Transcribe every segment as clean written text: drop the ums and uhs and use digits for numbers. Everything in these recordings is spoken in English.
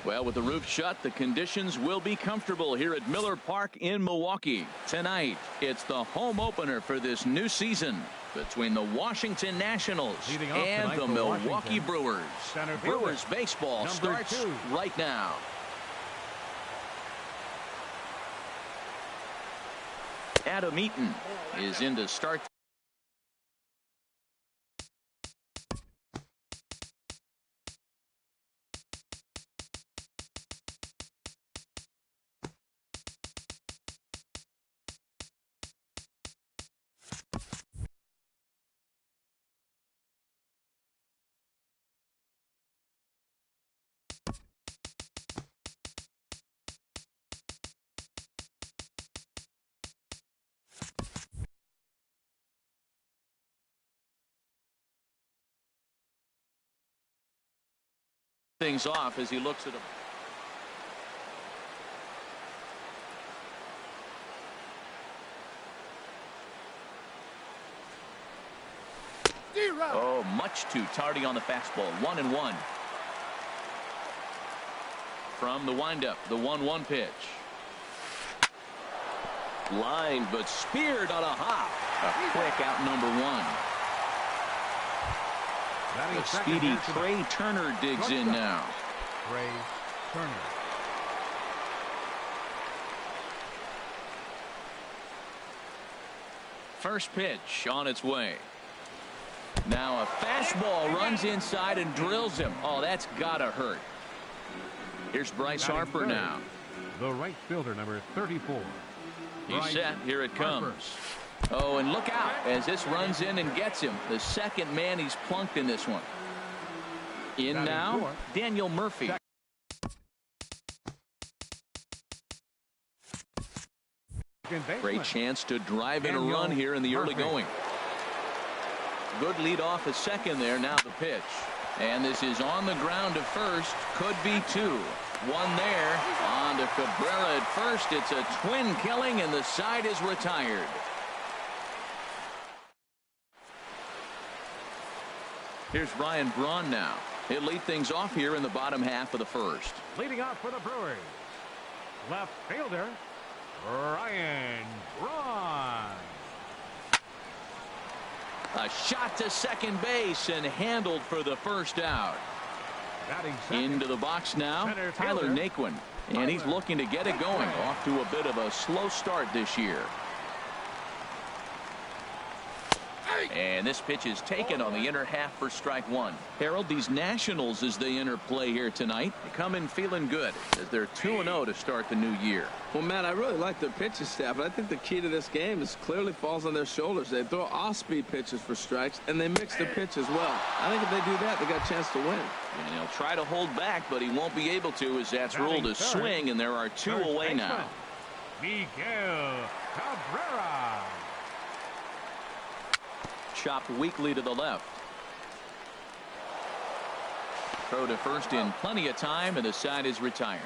Well, with the roof shut, the conditions will be comfortable here at Miller Park in Milwaukee. Tonight, it's the home opener for this new season between the Washington Nationals and the Milwaukee Brewers. Brewers baseball starts right now. Adam Eaton is in to start. Things off as he looks at him. Oh, much too tardy on the fastball. 1-1. From the windup, the 1-1 pitch. Lined but speared on a hop. A quick out number one. The speedy Trey Turner digs in now. Trey Turner. First pitch on its way. Now a fastball runs inside and drills him. Oh, that's gotta hurt. Here's Bryce Harper now. The right fielder, number 34. He's set. Here it comes. Oh, and look out as this runs in and gets him. The second man he's plunked in this one. In now, Daniel Murphy. Great chance to drive in a run here in the early going. Good lead off at second there. Now the pitch. And this is on the ground to first. Could be two. One there. On to Cabrera at first. It's a twin killing, and the side is retired. Here's Ryan Braun now. He'll lead things off here in the bottom half of the first. Leading off for the Brewers, left fielder Ryan Braun. A shot to second base and handled for the first out. Into the box now, Tyler Naquin. And he's looking to get it going. Off to a bit of a slow start this year. And this pitch is taken on the inner half for strike one. Harold, these Nationals, as they enter play here tonight, they come in feeling good as they're 2-0 to start the new year. Well, Matt, I really like their pitching staff, but I think the key to this game is clearly falls on their shoulders. They throw off-speed pitches for strikes, and they mix their pitch as well. I think if they do that, they got a chance to win. And he'll try to hold back, but he won't be able to, as that's ruled a swing, and there are two away now. Miguel Cabrera. Chopped weakly to the left. Throw to first in plenty of time, and the side is retired.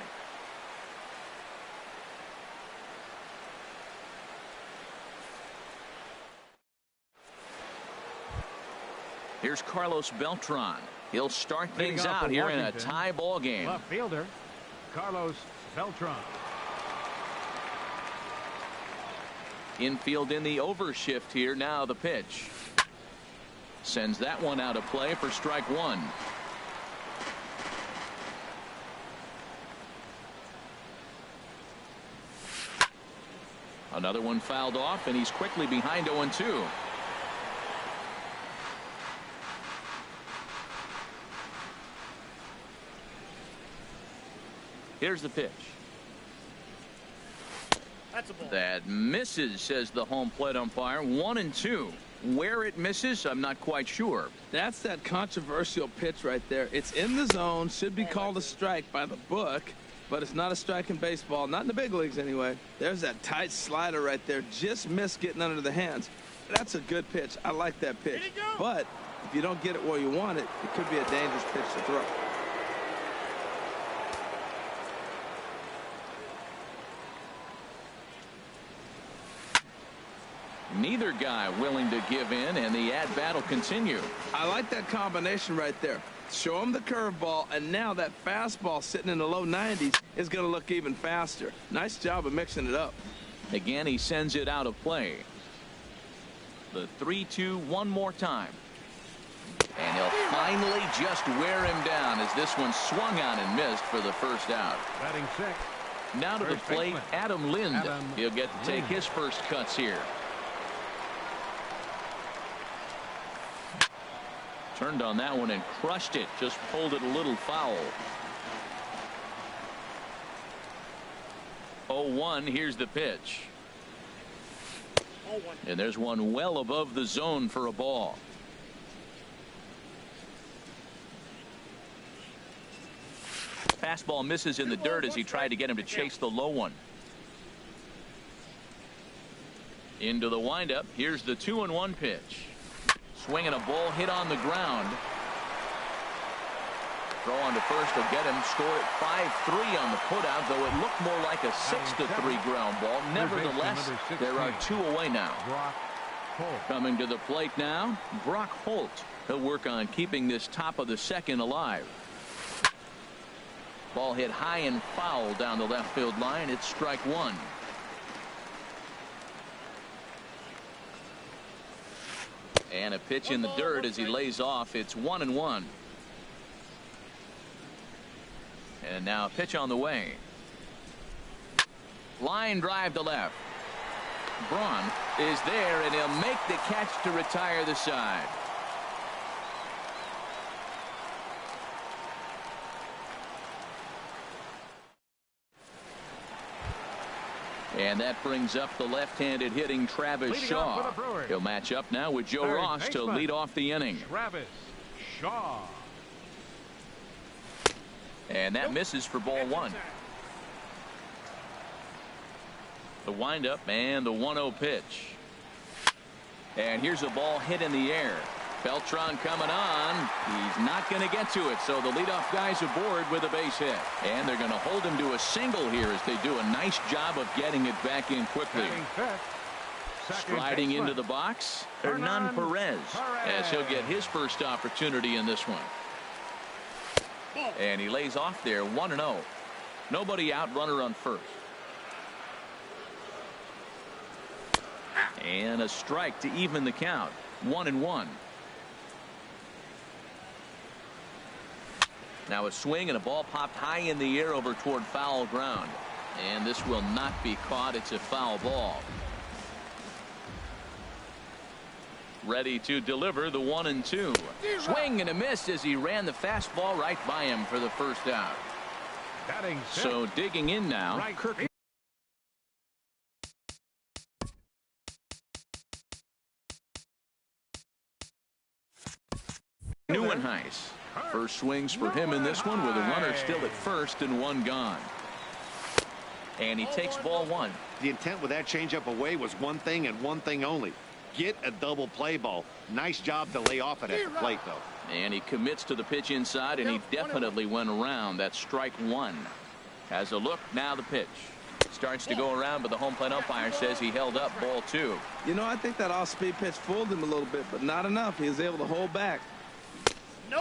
Here's Carlos Beltran. He'll start things out here in a tie ball game. Left fielder Carlos Beltran. Infield in the overshift here. Now the pitch. Sends that one out of play for strike one. Another one fouled off, and he's quickly behind 0-2. Here's the pitch. That's a ball. That misses, says the home plate umpire. 1-2. Where it misses, I'm not quite sure. That's that controversial pitch right there. It's in the zone, should be called a strike by the book, but it's not a strike in baseball, not in the big leagues anyway. There's that tight slider right there, just missed getting under the hands. That's a good pitch. I like that pitch. But if you don't get it where you want it, it could be a dangerous pitch to throw. Neither guy willing to give in, and the at-bat will continue. I like that combination right there. Show him the curveball, and now that fastball sitting in the low 90s is going to look even faster. Nice job of mixing it up. Again, he sends it out of play. The 3-2 one more time. And he'll finally just wear him down as this one swung on and missed for the first out. Batting sixth. Now to the First plate, baseman, Adam Lind. Adam He'll get to take Lind. his first cuts here. Turned on that one and crushed it. Just pulled it a little foul. 0-1. Here's the pitch. And there's one well above the zone for a ball. Fastball misses in the dirt as he tried to get him to chase the low one. Into the windup. Here's the 2-1 pitch. Swinging a ball hit on the ground. Throw on to first will get him. Score at 5-3 on the putout, though it looked more like a 6-3 ground ball. Nevertheless, there are 2 away now. Brock Holt. Coming to the plate now, Brock Holt. He'll work on keeping this top of the second alive. Ball hit high and foul down the left field line. It's strike one. And a pitch in the dirt as he lays off. It's 1-1. And now a pitch on the way. Line drive to left. Braun is there, and he'll make the catch to retire the side. And that brings up the left-handed hitting Travis Leading Shaw. off for the Brewers. He'll match up now with Joe Third Ross to baseman, lead off the inning. Travis Shaw. And that misses for ball one. The windup and the 1-0 pitch. And here's a ball hit in the air. Beltran coming on. He's not going to get to it, so the leadoff guy's aboard with a base hit. And they're going to hold him to a single here as they do a nice job of getting it back in quickly. Batting fifth. Second Striding baseman, into the box, Hernan Perez, as he'll get his first opportunity in this one. And he lays off there, 1-0. Nobody out, runner on first. And a strike to even the count, 1-1. Now a swing and a ball popped high in the air over toward foul ground. And this will not be caught. It's a foul ball. Ready to deliver the 1-2. Swing and a miss as he ran the fastball right by him for the first out. Batting sixth. So digging in now, Right Kirk. field. Neuenhuis. First swings for him in this one with a runner still at first and one gone. And he takes ball one. The intent with that changeup away was one thing and one thing only. Get a double play ball. Nice job to lay off it at the plate, though. And he commits to the pitch inside, and he definitely went around. That's strike one. Has a look, now the pitch. Starts to go around, but the home plate umpire says he held up ball two. You know, I think that off-speed pitch fooled him a little bit, but not enough. He was able to hold back.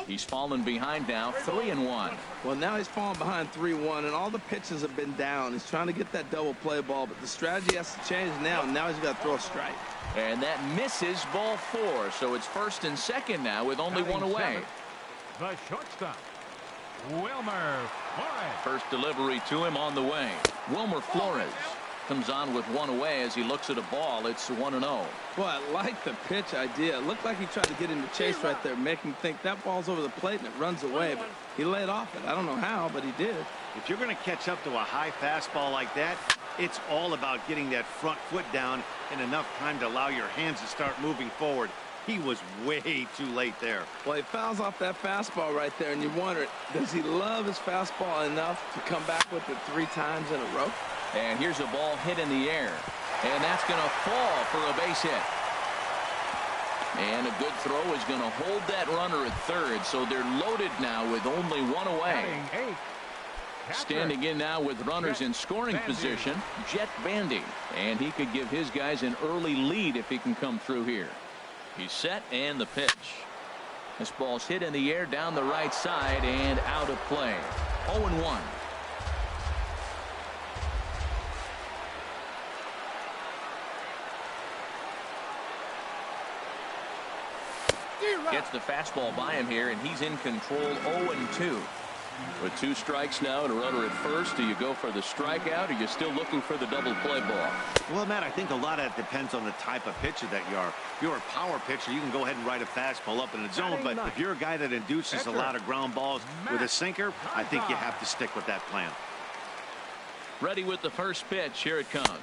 He's fallen behind now, 3-1. Well, now he's falling behind 3-1, and all the pitches have been down. He's trying to get that double play ball, but the strategy has to change now, and now he's got to throw a strike. And that misses ball four, so it's first and second now with only one away. The shortstop, Wilmer Flores. First delivery to him on the way. Wilmer Flores comes on with one away as he looks at a ball. It's 1-0. Boy, I like the pitch idea. It looked like he tried to get into chase right there, make him think that ball's over the plate and it runs away, but he laid off it. I don't know how, but he did. If you're going to catch up to a high fastball like that, it's all about getting that front foot down in enough time to allow your hands to start moving forward. He was way too late there. Well, he fouls off that fastball right there, and you wonder, does he love his fastball enough to come back with it 3 times in a row? And here's a ball hit in the air. And that's going to fall for a base hit. And a good throw is going to hold that runner at third. So they're loaded now with only one away. Batting eighth, Standing in now with runners in scoring position, Jet Bandy. And he could give his guys an early lead if he can come through here. He's set, and the pitch. This ball's hit in the air down the right side and out of play. 0-1. Gets the fastball by him here, and he's in control. 0-2. With 2 strikes now and a runner at first, do you go for the strikeout, or are you still looking for the double play ball? Well, Matt, I think a lot of it depends on the type of pitcher that you are. If you're a power pitcher, you can go ahead and ride a fastball up in the zone, but if you're a guy that induces a lot of ground balls with a sinker, I think you have to stick with that plan. Ready with the first pitch. Here it comes.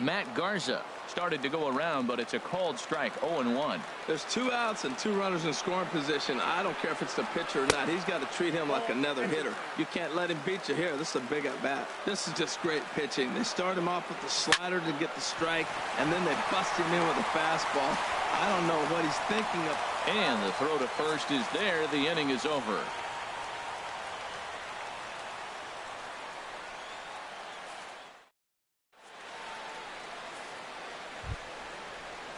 Matt Garza started to go around, but it's a called strike. 0-1. There's 2 outs and 2 runners in scoring position. I don't care if it's the pitcher or not. He's got to treat him like another hitter. You can't let him beat you here. This is a big at bat. This is just great pitching. They start him off with the slider to get the strike, and then they bust him in with a fastball. I don't know what he's thinking of. And the throw to first is there. The inning is over.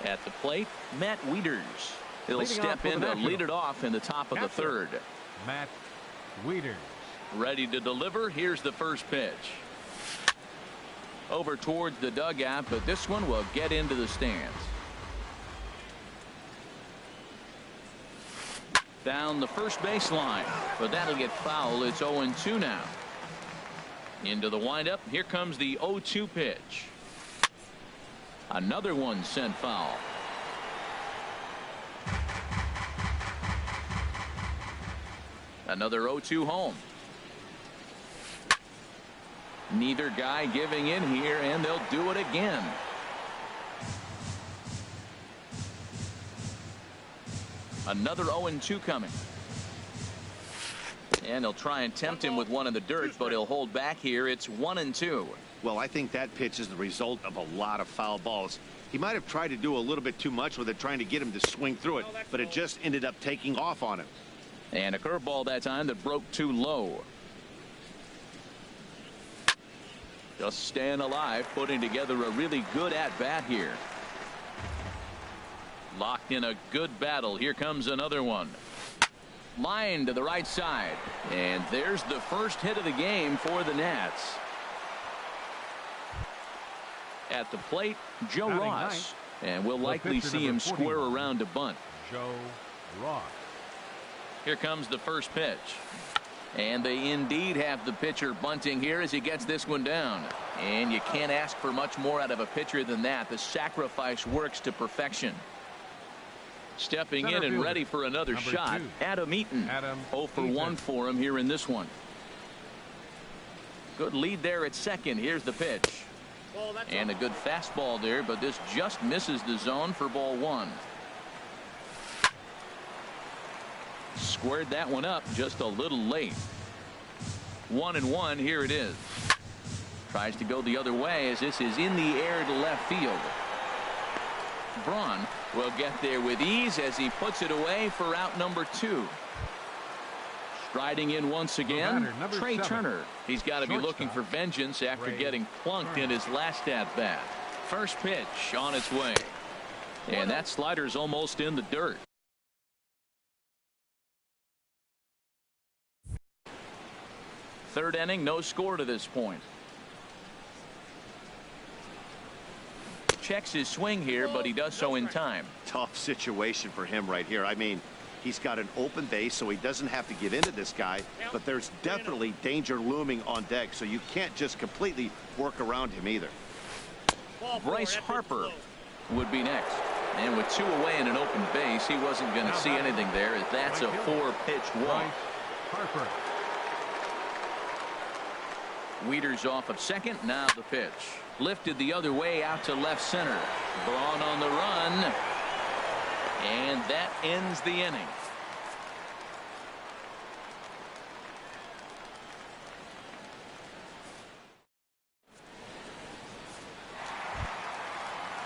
At the plate, Matt Wieters. He'll step in to lead it off in the top of the third. Matt Wieters. Ready to deliver. Here's the first pitch. Over towards the dugout, but this one will get into the stands. Down the first baseline, but that'll get foul. It's 0-2 now. Into the windup. Here comes the 0-2 pitch. Another one sent foul. Another 0-2 home. Neither guy giving in here, and they'll do it again. Another 0-2 coming. And they'll try and tempt him with one in the dirt, but he'll hold back here. It's 1-2. Well, I think that pitch is the result of a lot of foul balls. He might have tried to do a little bit too much with it, trying to get him to swing through it, but it just ended up taking off on him. And a curveball that time that broke too low. Just staying alive, putting together a really good at-bat here. Locked in a good battle. Here comes another one. Line to the right side. And there's the first hit of the game for the Nats. At the plate, Joe Ross. And we'll likely see him square around to bunt. Joe Ross. Here comes the first pitch. And they indeed have the pitcher bunting here as he gets this one down. And you can't ask for much more out of a pitcher than that. The sacrifice works to perfection. Stepping in and ready for another shot, Adam Eaton. 0 for 1 for him here in this one. Good lead there at second. Here's the pitch. And a good fastball there, but this just misses the zone for ball 1. Squared that one up just a little late. 1-1. Here it is. Tries to go the other way as this is in the air to left field. Braun will get there with ease as he puts it away for out number 2. Striding in once again, Trey Turner. He's got to be looking for vengeance after getting plunked in his last at-bat. First pitch on its way. And that slider's almost in the dirt. Third inning, no score to this point. Checks his swing here, but he does so in time. Tough situation for him right here. I mean, he's got an open base, so he doesn't have to give in to this guy, but there's definitely danger looming on deck, so you can't just completely work around him either. Bryce Harper would be next. And with 2 away and an open base, he wasn't going to see anything there, as that's a 4-pitch walk. Harper. Wieters off of second. Now the pitch. Lifted the other way out to left center. Braun on the run. And that ends the inning.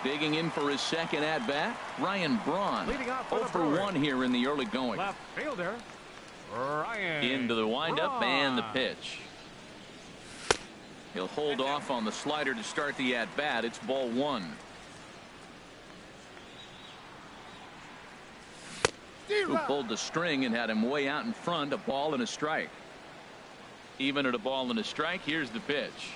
Digging in for his second at-bat, Ryan Braun. 0 for 1 here in the early going. Left fielder, Ryan Into the windup Braun. and the pitch. He'll hold off on the slider to start the at-bat. It's ball one. Who pulled the string and had him way out in front. A ball and a strike. Even at a ball and a strike, here's the pitch.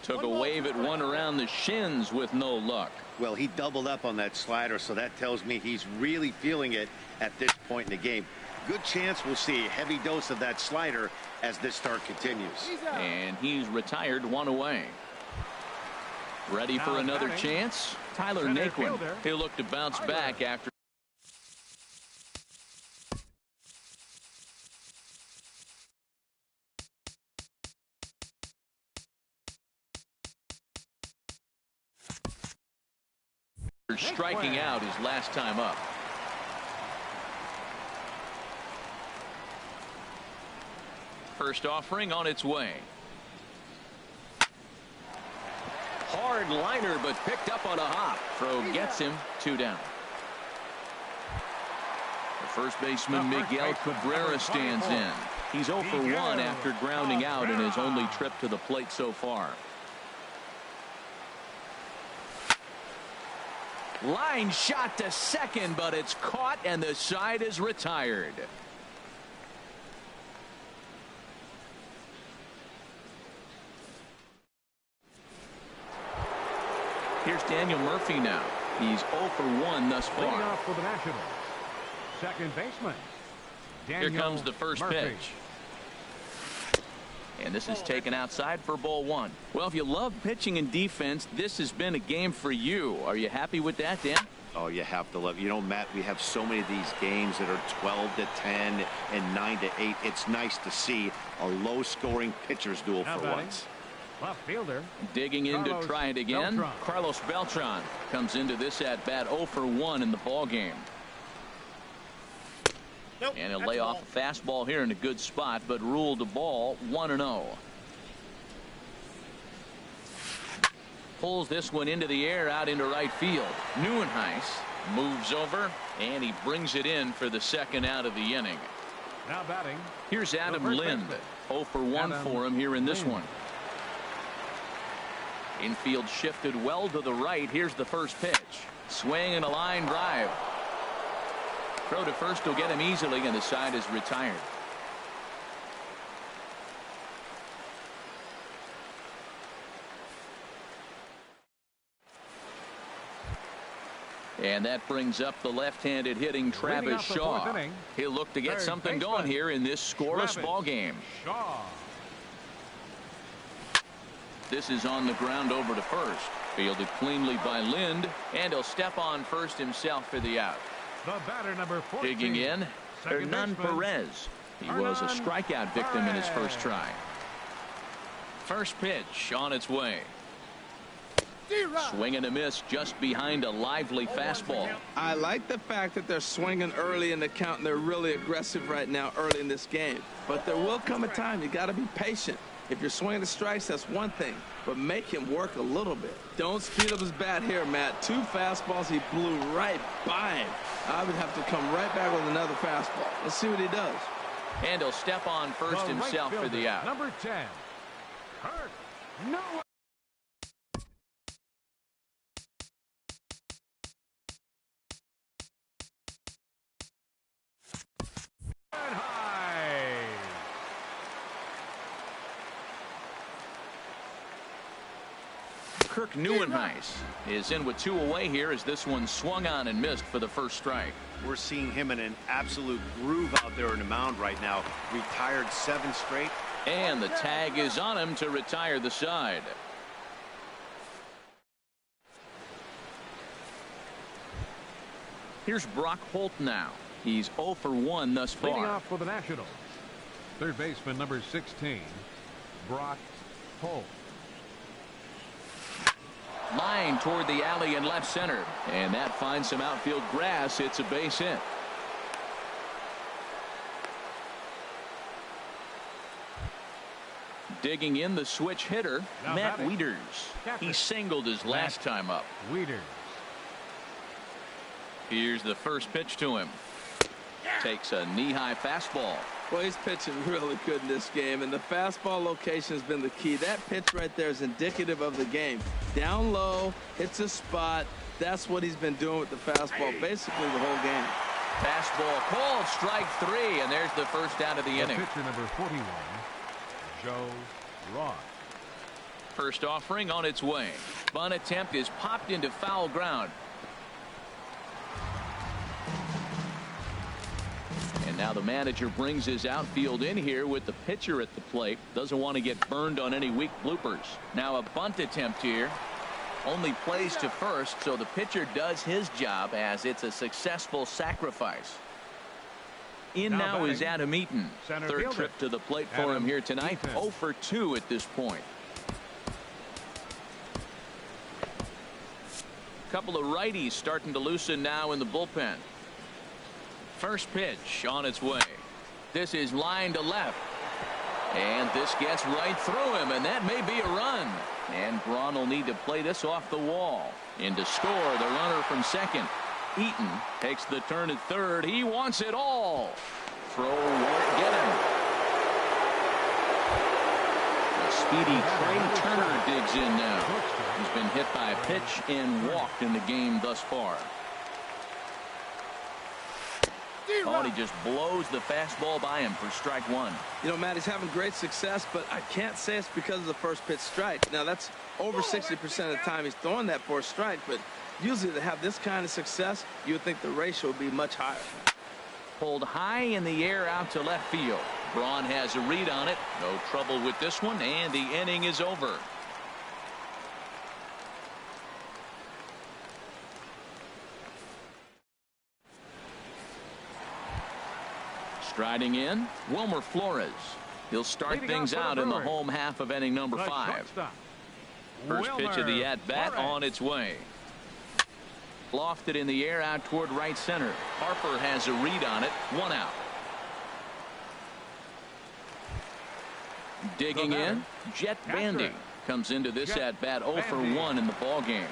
Took a wave at one around the shins with no luck. Well, he doubled up on that slider, so that tells me he's really feeling it at this point in the game. Good chance we'll see a heavy dose of that slider as this start continues. And he's retired, one away. Ready for another chance? Tyler Naquin. He'll look to bounce back after. Striking out his last time up. First offering on its way. Hard liner, but picked up on a hop. Throw gets him, 2 down. The first baseman Miguel Cabrera stands in. He's 0 for 1 after grounding out in his only trip to the plate so far. Line shot to second, but it's caught and the side is retired. Here's Daniel Murphy now. He's 0 for 1 thus far. Leading off for the Nationals, second baseman. Here comes the first pitch. And this is taken outside for ball one. Well, if you love pitching and defense, this has been a game for you. Are you happy with that, Dan? Oh, you have to love it. You know, Matt, we have so many of these games that are 12 to 10 and 9 to 8. It's nice to see a low-scoring pitcher's duel for once. Left fielder. Digging in to try it again. Beltran. Carlos Beltran comes into this at-bat 0 for 1 in the ball game. Nope, and he'll lay off a fastball here in a good spot, but ruled the ball 1-0. Pulls this one into the air out into right field. Neuenhuis moves over and he brings it in for the second out of the inning. Now batting. Here's Adam Lind. 0 for 1 for him here in this one. Infield shifted well to the right. Here's the first pitch. Swing and a line drive. Throw to first will get him easily, and the side is retired. And that brings up the left-handed hitting Travis Shaw. He'll look to get something going here in this scoreless ball game. This is on the ground over to first. Fielded cleanly by Lind, and he'll step on first himself for the out. The batter, number 14. Digging in, Hernan Perez. He was a strikeout victim in his first try. First pitch on its way. Swing and a miss just behind a lively fastball. I like the fact that they're swinging early in the count and they're really aggressive right now early in this game. But there will come a time you got to be patient. If you're swinging the strikes, that's one thing, but make him work a little bit. Don't speed up his bat here, Matt. 2 fastballs, he blew right by him. I would have to come right back with another fastball. Let's see what he does. And he'll step on first himself for the out. Number 10. Hurt. No. Kirk Neuenhuis is in with 2 away here as this one swung on and missed for the first strike. We're seeing him in an absolute groove out there in the mound right now. Retired 7 straight. And the tag is on him to retire the side. Here's Brock Holt now. He's 0 for 1 thus far. Leading off for the Nationals, third baseman number 16, Brock Holt. Line toward the alley in left center, and that finds some outfield grass. It's a base hit. Digging in the switch hitter, now Matt batting. Wieters. He singled his last time up. Wieters. Here's the first pitch to him. Takes a knee-high fastball. Well, he's pitching really good in this game, and the fastball location has been the key. That pitch right there is indicative of the game. Down low, hits a spot. That's what he's been doing with the fastball basically the whole game. Fastball called, strike 3, and there's the first out of the inning. Pitcher number 41, Joe Ross. First offering on its way. Bunt attempt is popped into foul ground. And now the manager brings his outfield in here with the pitcher at the plate. Doesn't want to get burned on any weak bloopers. Now a bunt attempt here. Only plays to first, so the pitcher does his job as it's a successful sacrifice. In now is Adam Eaton. Third trip to the plate for him here tonight. 0 for 2 at this point. Couple of righties starting to loosen now in the bullpen. First pitch on its way. This is line to left. And this gets right through him, and that may be a run. And Braun will need to play this off the wall. In to score, the runner from second. Eaton takes the turn at third. He wants it all. Throw won't get him. A speedy Trey Turner digs in now. He's been hit by a pitch and walked in the game thus far. Oh, he just blows the fastball by him for strike 1. You know, Matt, he's having great success, but I can't say it's because of the first pitch strike. Now, that's over 60% of the time he's throwing that for a strike, but usually to have this kind of success, you would think the ratio would be much higher. Pulled high in the air out to left field. Braun has a read on it. No trouble with this one, and the inning is over. Striding in, Wilmer Flores. He'll start things out in the home half of inning number 5. First pitch of the at-bat on its way. Lofted in the air out toward right center. Harper has a read on it. 1 out. Digging in, Jet Bandy comes into this at-bat 0 for 1 in the ball game.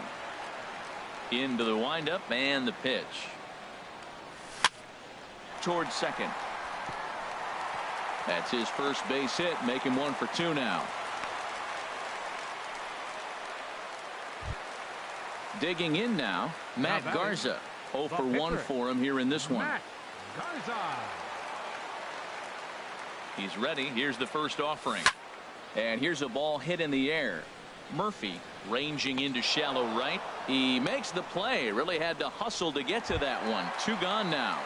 Into the windup and the pitch. Towards second. That's his first base hit, make him 1 for 2 now. Digging in now, Matt Garza. 0 for 1 for him here in this one. He's ready. Here's the first offering. And here's a ball hit in the air. Murphy ranging into shallow right. He makes the play. Really had to hustle to get to that one. 2 gone now.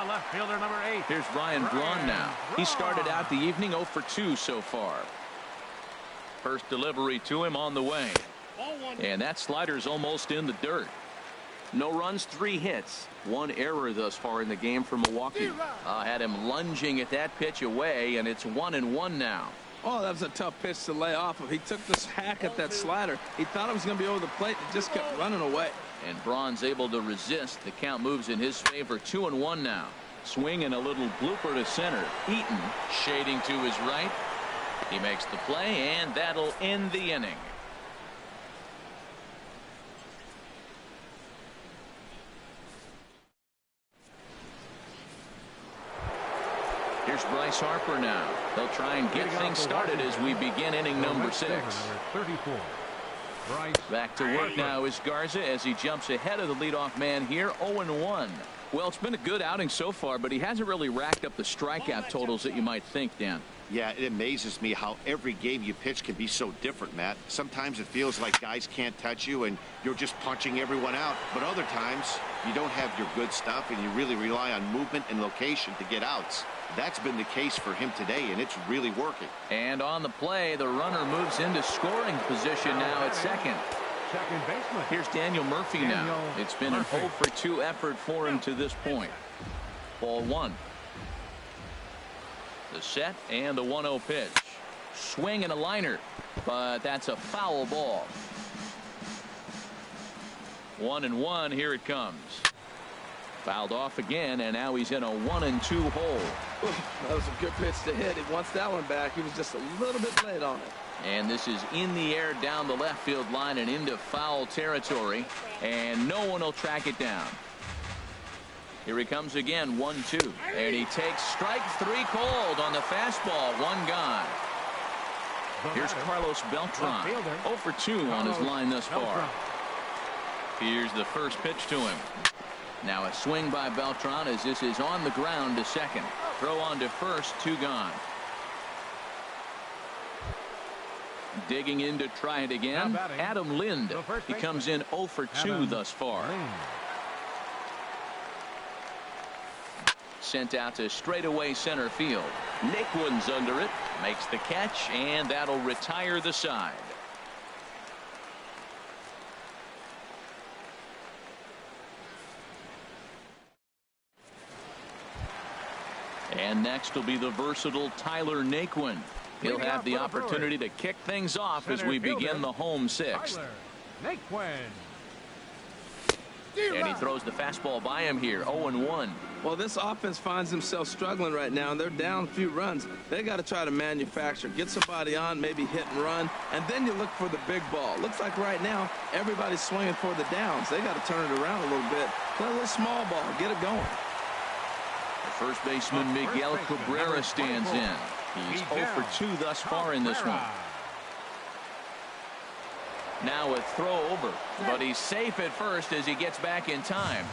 Left fielder number 8. Here's Ryan Braun now. He started out the evening 0 for 2 so far. First delivery to him on the way. And that slider's almost in the dirt. No runs, 3 hits. 1 error thus far in the game for Milwaukee. Had him lunging at that pitch away, and it's 1-1 now. Oh, that was a tough pitch to lay off of. He took this hack at that slider. He thought it was going to be over the plate and just kept running away. And Braun's able to resist. The count moves in his favor. 2-1 now. Swing and a little blooper to center. Eaton shading to his right. He makes the play, and that'll end the inning. Here's Bryce Harper now. They'll try and get things started as we begin inning number 6. 34. Back to work now is Garza as he jumps ahead of the leadoff man here. 0-1. Well, it's been a good outing so far, but he hasn't really racked up the strikeout totals that you might think, Dan. Yeah, it amazes me how every game you pitch can be so different, Matt. Sometimes it feels like guys can't touch you and you're just punching everyone out. But other times you don't have your good stuff and you really rely on movement and location to get outs. That's been the case for him today, and it's really working. And on the play, the runner moves into scoring position now at second. Second baseman. Here's Daniel Murphy now. It's been an 0 for 2 effort for him to this point. Ball 1. The set and the 1-0 pitch. Swing and a liner, but that's a foul ball. 1-1. Here it comes. Fouled off again, and now he's in a 1-2 hole. That was a good pitch to hit. He wants that one back. He was just a little bit late on it. And this is in the air down the left field line and into foul territory, and no one will track it down. Here he comes again, 1-2. And he takes strike 3 cold on the fastball, 1 gone. Here's Carlos Beltran, 0 for 2 on his line thus far. Here's the first pitch to him. Now a swing by Beltran as this is on the ground to second. Throw on to first, 2 gone. Digging in to try it again, Adam Lind. He comes in 0 for 2 thus far. Sent out to straightaway center field. Naquin's under it, makes the catch, and that'll retire the side. And next will be the versatile Tyler Naquin. He'll have the opportunity to kick things off as we begin the home 6th. And he throws the fastball by him here, 0-1. Well, this offense finds themselves struggling right now, and they're down a few runs. They got to try to manufacture, get somebody on, maybe hit and run, and then you look for the big ball. Looks like right now everybody's swinging for the downs. They got to turn it around a little bit. Play a little small ball, get it going. The first baseman Miguel Cabrera stands in. He's 0 for 2 thus far in this one. Now a throw over, but he's safe at first as he gets back in time.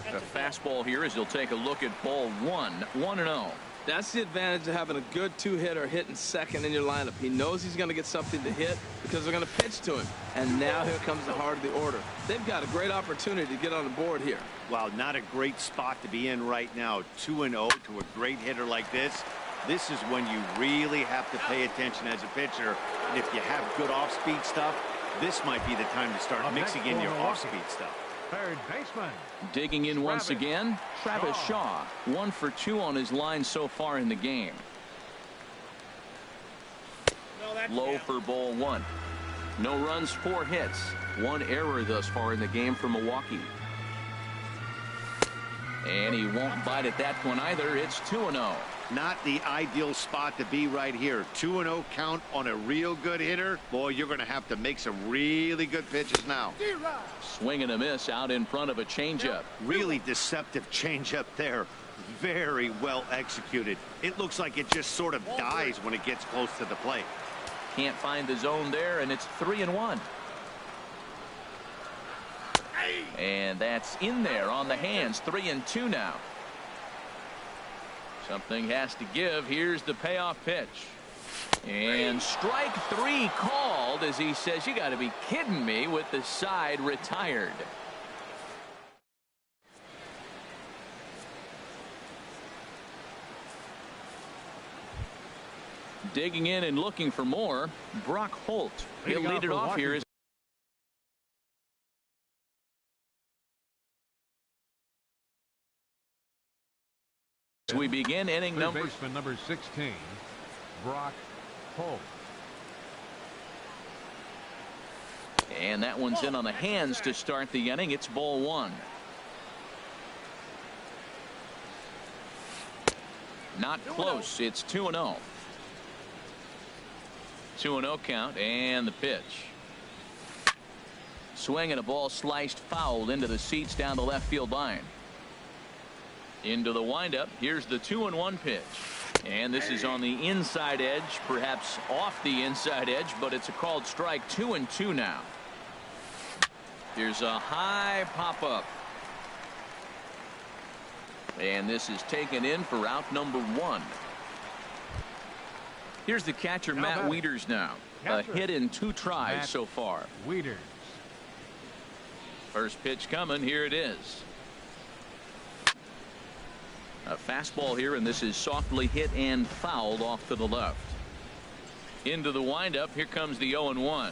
The fastball here as he'll take a look at ball 1, 1-0. That's the advantage of having a good 2-hitter hitting second in your lineup. He knows he's going to get something to hit because they're going to pitch to him. And now here comes the heart of the order. They've got a great opportunity to get on the board here. Wow, not a great spot to be in right now. 2-0 to a great hitter like this. This is when you really have to pay attention as a pitcher. And if you have good off-speed stuff, this might be the time to start mixing in your off-speed stuff. Third baseman. Digging in once again, Travis Shaw, 1 for 2 on his line so far in the game. Low for ball 1. No runs, 4 hits. 1 error thus far in the game for Milwaukee. And he won't bite at that one either. It's 2-0. Not the ideal spot to be right here. 2-0 count on a real good hitter. Boy, you're going to have to make some really good pitches now. Swing and a miss out in front of a changeup. Really deceptive changeup there. Very well executed. It looks like it just sort of dies when it gets close to the plate. Can't find the zone there, and it's 3-1. And that's in there on the hands. 3-2 now. Something has to give. Here's the payoff pitch. And strike 3 called as he says, you got to be kidding me, with the side retired. Digging in and looking for more, Brock Holt. He'll lead it off here. As we begin inning number 16, Brock Holt. And that one's in on the hands to start the inning. It's ball 1. Not close. It's 2-0. 2-0 count, and the pitch. Swing and a ball sliced foul into the seats down the left field line. Into the windup. Here's the 2-1 pitch. And this is on the inside edge, perhaps off the inside edge, but it's a called strike. 2-2 now. Here's a high pop-up. And this is taken in for out number 1. Here's the catcher, Matt Wieters now. A hit in 2 tries so far. Wieters. First pitch coming. Here it is. A fastball here, and this is softly hit and fouled off to the left. Into the windup. Here comes the 0-1.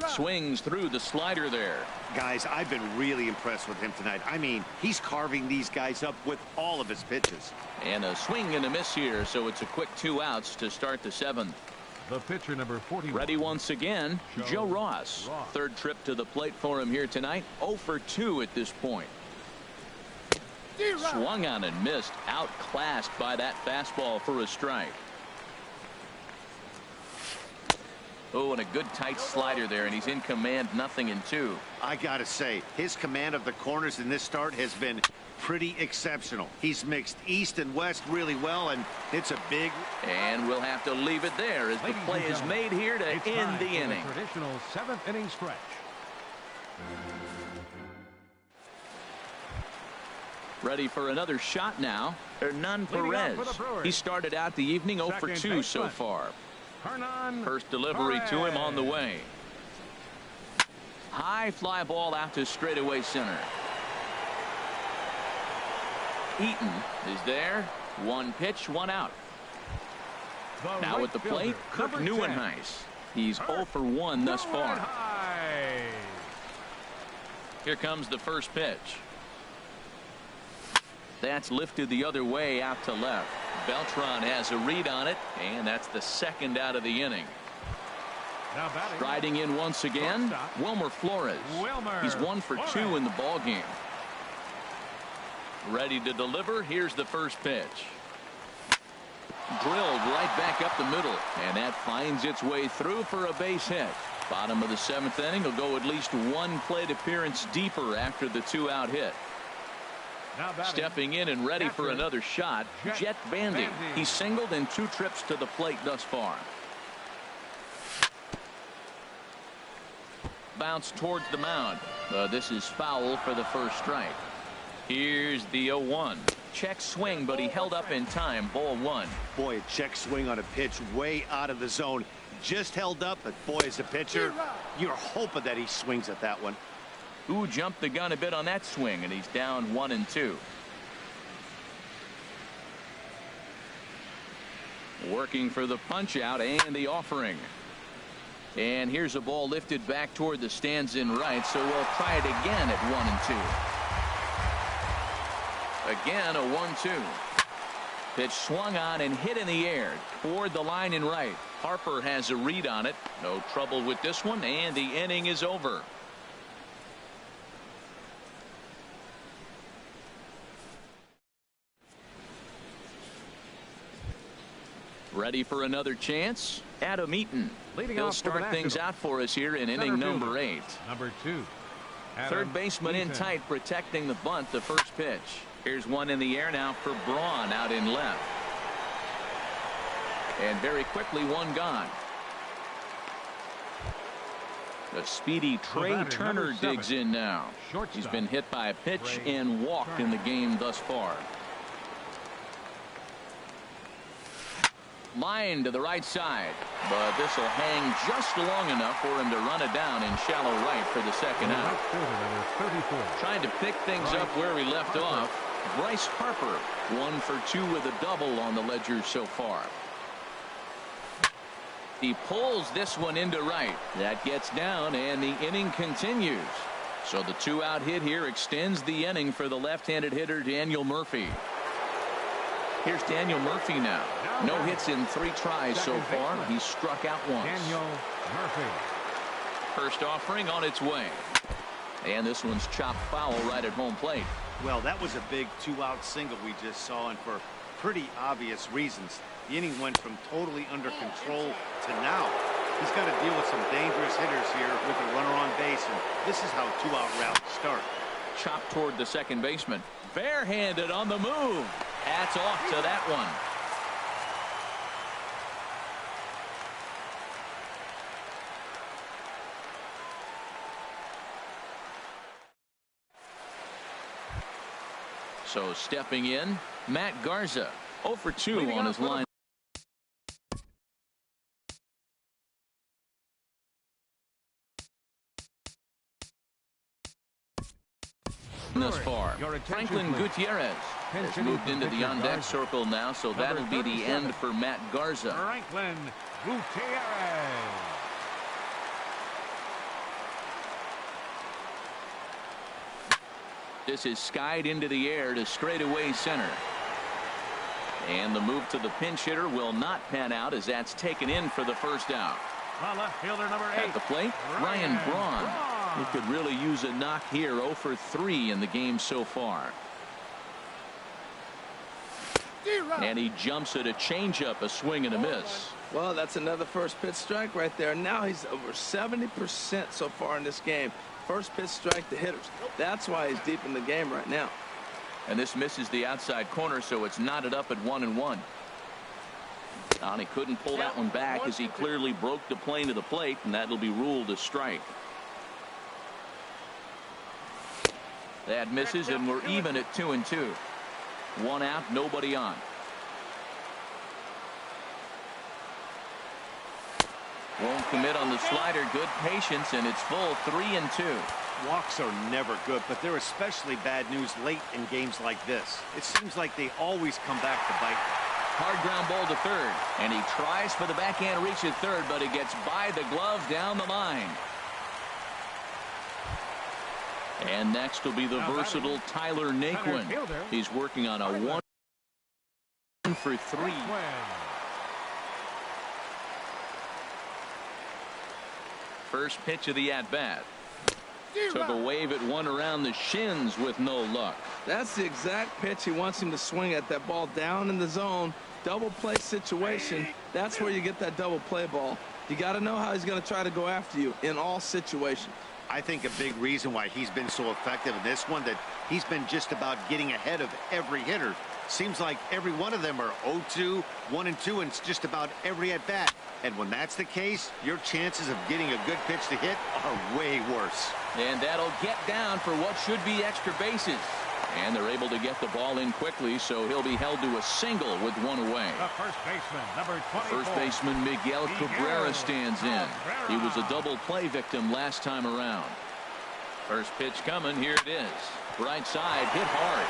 Swings through the slider there. Guys, I've been really impressed with him tonight. I mean, he's carving these guys up with all of his pitches. And a swing and a miss here, so it's a quick 2 outs to start the 7th. The pitcher, number 41. Ready once again, Joe Ross. Third trip to the plate for him here tonight. 0 for 2 at this point. Swung on and missed. Outclassed by that fastball for a strike. Oh, and a good tight slider there, and he's in command, 0-2. I gotta say, his command of the corners in this start has been pretty exceptional. He's mixed east and west really well, and it's a big... And we'll have to leave it there as the play is made here to end the inning. Traditional 7th inning stretch. Ready for another shot now. Hernan Perez. He started out the evening 0 for 2 so far. First delivery to him on the way. High fly ball out to straightaway center. Eaton is there. One pitch, one out. Now at the plate, Kirk Neuenhuis. He's 0 for 1 thus far. Here comes the first pitch. That's lifted the other way out to left. Beltran has a read on it, and that's the second out of the inning. Striding in once again, Wilmer Flores. He's 1 for 2 in the ball game. Ready to deliver. Here's the first pitch. Drilled right back up the middle, and that finds its way through for a base hit. Bottom of the 7th inning will go at least one plate appearance deeper after the 2-out hit. Stepping in and ready for another shot, Jet Bandy. He's singled in 2 trips to the plate thus far. Bounce towards the mound. This is foul for the first strike. Here's the 0-1. Check swing, but he held up in time. Ball 1. Boy, a check swing on a pitch way out of the zone. Just held up, but boy, as a pitcher, you're hoping that he swings at that one. Who jumped the gun a bit on that swing, and he's down 1-2. Working for the punch out and the offering. And here's a ball lifted back toward the stands in right, so we'll try it again at 1-2. Again a 1-2. Pitch swung on and hit in the air toward the line in right. Harper has a read on it. No trouble with this one, and the inning is over. Ready for another chance? Adam Eaton. He'll start things out for us here in inning number 8. Number 2. Third baseman in tight, protecting the bunt. The first pitch. Here's one in the air now for Braun out in left. And very quickly one gone. The speedy Trey Turner digs in now. He's been hit by a pitch and walked in the game thus far. Line to the right side, but this will hang just long enough for him to run it down in shallow right for the second out. Trying to pick things up where he left off. Bryce Harper 1 for 2 with a double on the ledger so far. He pulls this one into right. That gets down, and the inning continues. So the 2-out hit here extends the inning for the left-handed hitter Daniel Murphy. Here's Daniel Murphy now. No hits in 3 tries so far. He's struck out once. Daniel Murphy. First offering on its way. And this one's chopped foul right at home plate. Well, that was a big 2-out single we just saw, and for pretty obvious reasons. The inning went from totally under control to now. He's got to deal with some dangerous hitters here with a runner on base, and this is how 2-out rallies start. Chopped toward the second baseman. Barehanded on the move. Hats off to that one. So stepping in, Matt Garza, 0 for 2 on his line. Thus far, Franklin Gutierrez has moved into the on-deck circle now, so that'll be the end for Matt Garza. Franklin Gutierrez. This is skied into the air to straightaway center. And the move to the pinch hitter will not pan out as that's taken in for the first out. Left fielder number 8. At the plate, Ryan Braun. He could really use a knock here. 0 for 3 in the game so far. And he jumps at a changeup, a swing and a miss. Well, that's another first pitch strike right there. Now he's over 70% so far in this game. First pitch strike to hitters. That's why he's deep in the game right now. And this misses the outside corner, so it's knotted up at 1-1. And he couldn't pull that one back as he clearly broke the plane to the plate, and that'll be ruled a strike. That misses, and we're even at 2-2. One out, nobody on. Won't commit on the slider. Good patience, and it's full 3-2. Walks are never good, but they're especially bad news late in games like this. It seems like they always come back to bite. Hard ground ball to third, and he tries for the backhand reach at third, but he gets by the glove down the line. And next will be the versatile Tyler Naquin. He's working on a 1-for-3. First pitch of the at-bat. Took a wave at one around the shins with no luck. That's the exact pitch he wants him to swing at. That ball down in the zone. Double play situation. That's where you get that double play ball. You got to know how he's going to try to go after you in all situations. I think a big reason why he's been so effective in this one, that he's been just about getting ahead of every hitter. Seems like every one of them are 0-2, 1-2, and it's just about every at bat. And when that's the case, your chances of getting a good pitch to hit are way worse. And that'll get down for what should be extra bases. And they're able to get the ball in quickly, so he'll be held to a single with one away. The first baseman, number 24. First baseman Miguel Cabrera stands in. He was a double play victim last time around. First pitch coming. Here it is. Right side, hit hard.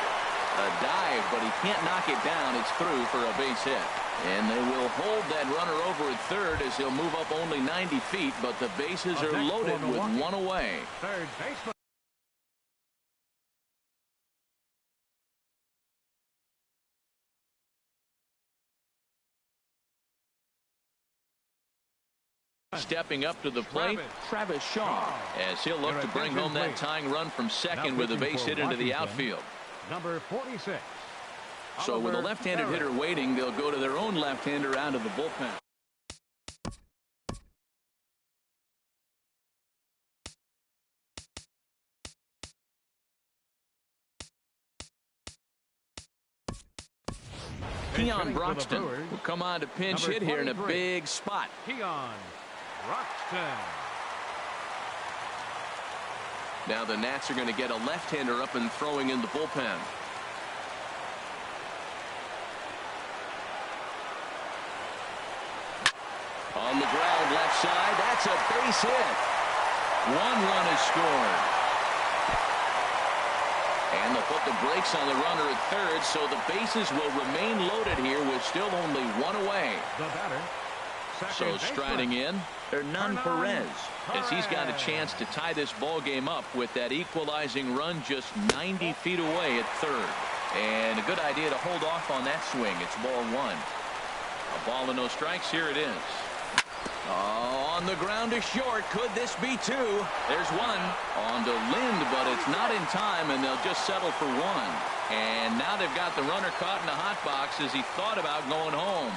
A dive, but he can't knock it down. It's through for a base hit. And they will hold that runner over at third as he'll move up only 90 feet, but the bases are loaded with one away. Third baseman. Stepping up to the plate, Travis Shaw, as he'll look to bring home that tying run from second with a base hit into the outfield. Number 46. So with a left-handed hitter waiting, they'll go to their own left-hander out of the bullpen. Keon Broxton will come on to pinch hit here in a big spot. Keon Broxton. Now the Nats are going to get a left-hander up and throwing in the bullpen. On the ground, left side. That's a base hit. One run is scored. And they'll put the brakes on the runner at third, so the bases will remain loaded here with still only one away. The batter. So striding in, Hernan Perez, as he's got a chance to tie this ball game up with that equalizing run just 90 feet away at third. And a good idea to hold off on that swing. It's ball one. A ball and no strikes. Here it is. Oh, on the ground to short. Could this be two? There's one on to Lind, but it's not in time, and they'll just settle for one. And now they've got the runner caught in the hot box as he thought about going home.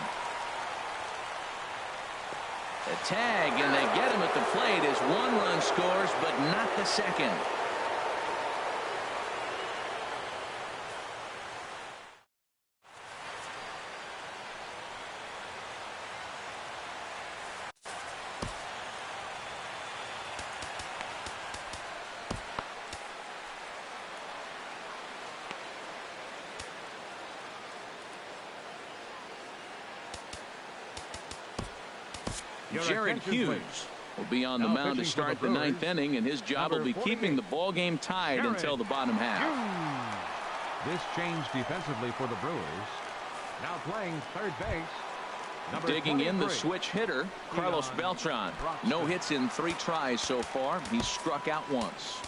A tag, and they get him at the plate as one run scores, but not the second. Jared Hughes will be on the mound to start the ninth inning, and his job will be keeping the ball game tied until the bottom half. This change defensively for the Brewers. Now playing third base. Digging in the switch hitter, Carlos Beltran. No hits in 3 tries so far. He's struck out once.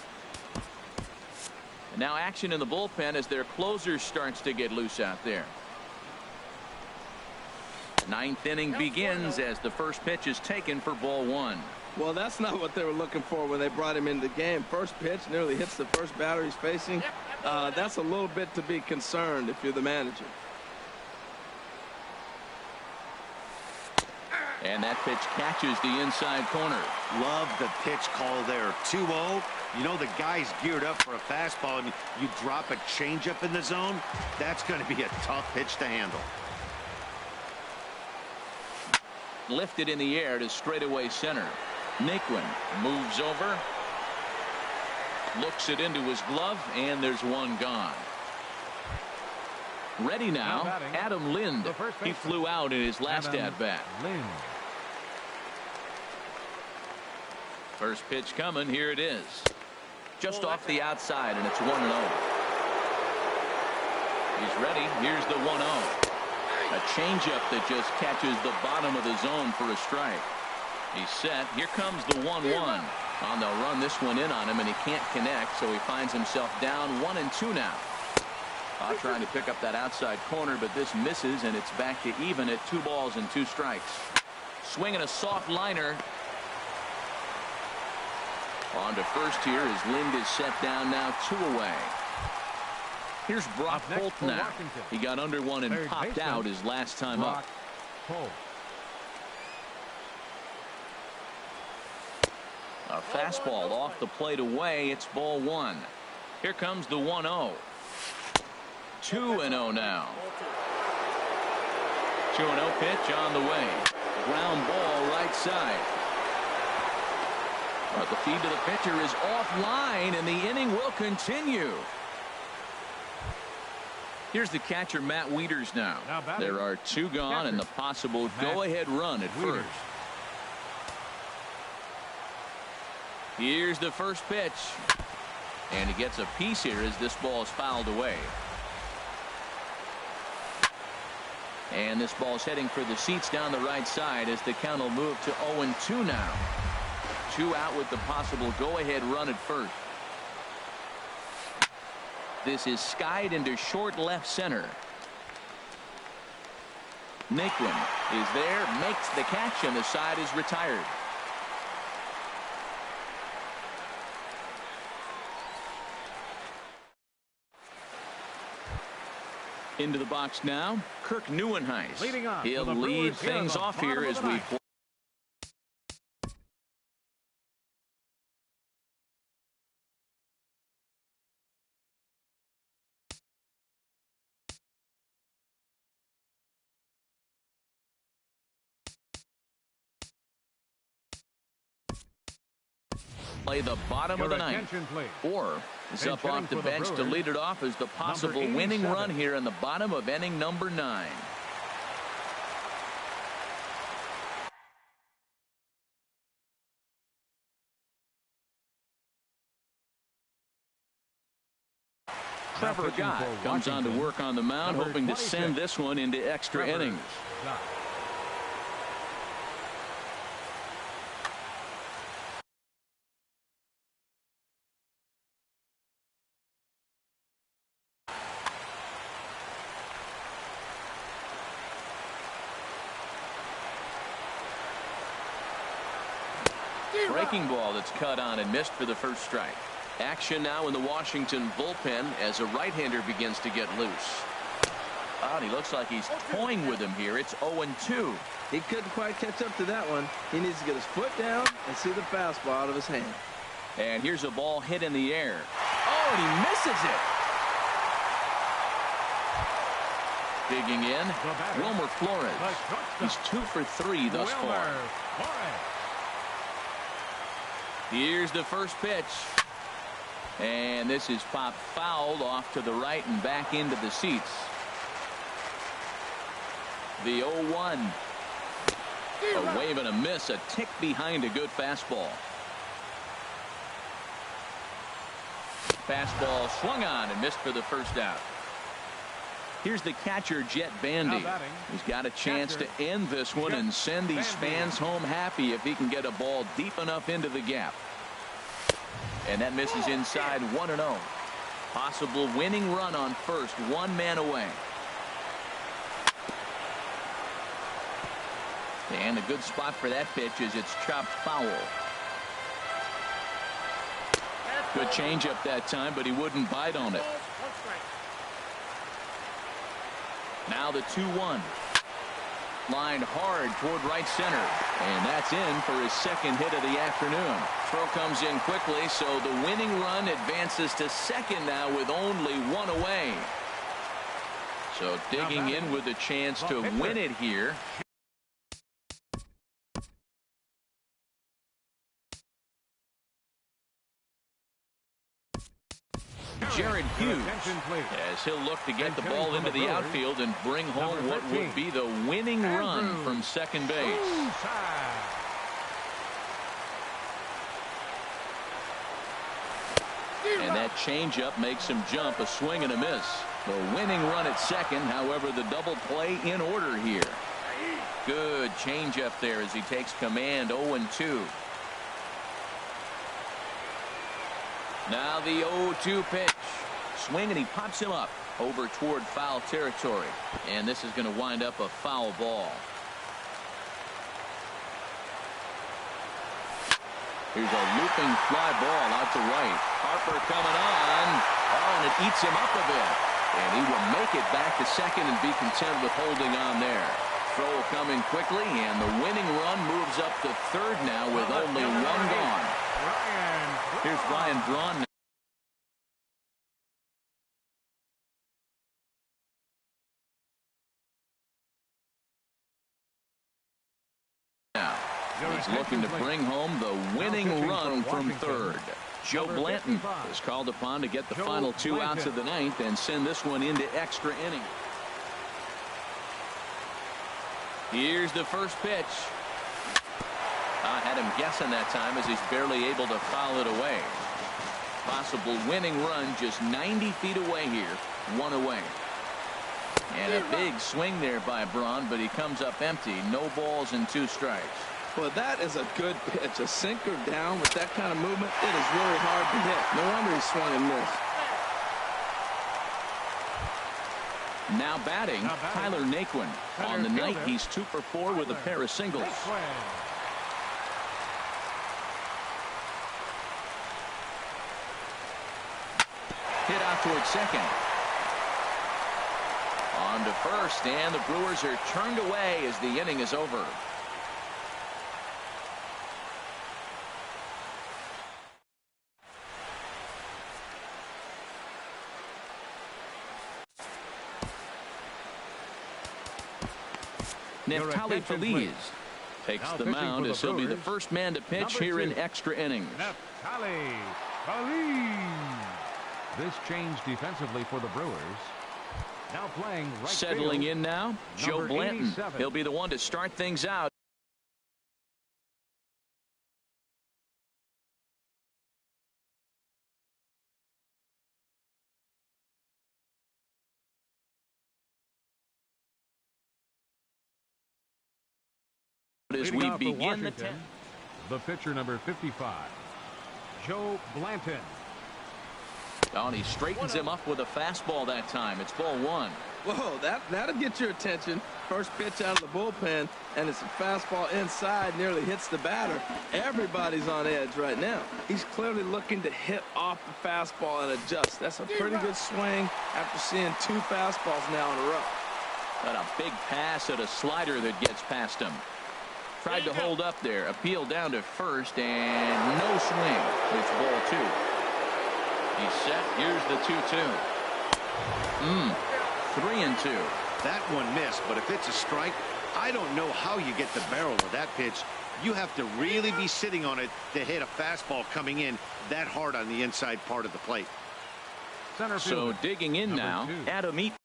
And now action in the bullpen as their closer starts to get loose out there. Ninth inning begins as the first pitch is taken for ball one. Well, that's not what they were looking for when they brought him into the game. First pitch nearly hits the first batter he's facing. That's a little bit to be concerned if you're the manager. And that pitch catches the inside corner. Love the pitch call there. 2-0. You know the guy's geared up for a fastball, and you drop a changeup in the zone. That's going to be a tough pitch to handle. Lifted in the air to straightaway center. Naquin moves over. Looks it into his glove, and there's one gone. Ready now, Adam Lind. He flew out in his last at-bat. First pitch coming. Here it is. Just off the outside, and it's 1-0. He's ready. Here's the 1-0. A changeup that just catches the bottom of the zone for a strike. He's set. Here comes the 1-1. And they'll run this one in on him, and he can't connect, so he finds himself down 1-2 now. Trying to pick up that outside corner, but this misses, and it's back to even at 2 balls and 2 strikes. Swinging a soft liner. On to first here as Lind is set down now 2 away. Here's Brock Holt now. He got under one and popped out his last time up. A fastball off the plate away. It's ball 1. Here comes the 1-0. 2-0 now. 2-0 pitch on the way. Ground ball right side. But the feed to the pitcher is offline, and the inning will continue. Here's the catcher, Matt Wieters now. There are 2 gone and the possible go-ahead run at first. Here's the first pitch. And he gets a piece here as this ball is fouled away. And this ball's heading for the seats down the right side as the count will move to 0-2 now. 2 out with the possible go-ahead run at first. This is skied into short left center. Naquin is there, makes the catch, and the side is retired. Into the box now, Kirk Neuenhuis. He'll lead things off here as we play the bottom of the ninth. Or is up off the bench to lead it off as the possible winning run here in the bottom of inning number 9. Trevor Gott comes on to work on the mound, hoping to send this one into extra innings. Breaking ball that's cut on and missed for the first strike. Action now in the Washington bullpen as a right-hander begins to get loose. And he looks like he's toying with him here. It's 0-2. He couldn't quite catch up to that one. He needs to get his foot down and see the fastball out of his hand. And here's a ball hit in the air. Oh, and he misses it. Digging in, Wilmer Flores. He's 2 for 3 thus far. Here's the first pitch. And this is popped fouled off to the right and back into the seats. The 0-1. A wave and a miss, a tick behind a good fastball. Fastball swung on and missed for the first out. Here's the catcher, Jet Bandy. He's got a chance to end this one and send these fans home happy if he can get a ball deep enough into the gap. And that misses inside 1-0. Possible winning run on first, 1 man away. And a good spot for that pitch is it's chopped foul. Good changeup that time, but he wouldn't bite on it. Now the 2-1. Lined hard toward right center. And that's in for his second hit of the afternoon. Throw comes in quickly, so the winning run advances to second now with only one away. So digging in with a chance to win it here. Jared Hughes, as he'll look to get the ball into the outfield and bring home what would be the winning run from second base. And that changeup makes him jump, a swing and a miss. The winning run at second, however, the double play in order here. Good changeup there as he takes command. 0-2. Now the 0-2 pitch. Swing, and he pops him up over toward foul territory. And this is going to wind up a foul ball. Here's a looping fly ball out to right. Harper coming on. Oh, and it eats him up a bit. And he will make it back to second and be content with holding on there. Throw coming quickly, and the winning run moves up to third now with only one gone. Here's Ryan Braun. Now he's looking to bring home the winning run from third. Joe Blanton is called upon to get the final two outs of the ninth and send this one into extra inning. Here's the first pitch. I had him guessing that time as he's barely able to foul it away. Possible winning run just 90 feet away here. One away. And a big swing there by Braun, but he comes up empty. No balls and 2 strikes. Well, that is a good pitch. A sinker down with that kind of movement, it is really hard to hit. No wonder he swung and missed. Now batting, Tyler Naquin. On the night, he's 2 for 4 with a pair of singles. Hit out toward second. On to first, and the Brewers are turned away as the inning is over. Neftali Feliz takes the mound as he'll be the first man to pitch here in extra innings. Neftali Feliz. This change defensively for the Brewers. Now playing right Settling field, in now, Joe Blanton. 87. He'll be the one to start things out. As we begin the 10th. The pitcher number 55, Joe Blanton. Oh, and he straightens him up with a fastball that time. It's ball 1. Whoa, that'll get your attention. First pitch out of the bullpen, and it's a fastball inside, nearly hits the batter. Everybody's on edge right now. He's clearly looking to hit off the fastball and adjust. That's a pretty good swing after seeing 2 fastballs now in a row. Got a big pass at a slider that gets past him. Tried to hold up there. Appeal down to first, and no swing. It's ball 2. He's set. Here's the 2-2. 3-2. That one missed, but if it's a strike, I don't know how you get the barrel of that pitch. You have to really be sitting on it to hit a fastball coming in that hard on the inside part of the plate. Center So fielder, digging in number now, 2. Adam Eaton.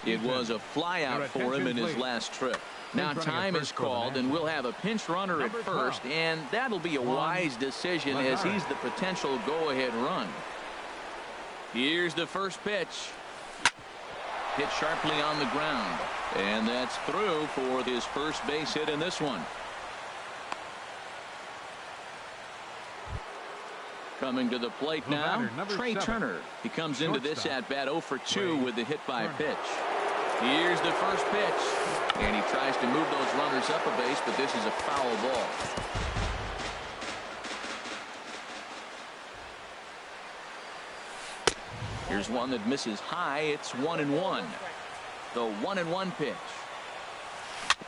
It was a flyout for him in his last trip. Now time is called, and we'll have a pinch runner at first, and that'll be a wise decision as he's the potential go-ahead run. Here's the first pitch. Hit sharply on the ground, and that's through for his first base hit in this one. Coming to the plate now, Trey Turner. He comes into this at-bat 0 for 2 with the hit by pitch. Here's the first pitch, and he tries to move those runners up a base, but this is a foul ball. Here's one that misses high. It's 1-1. The 1-1 pitch.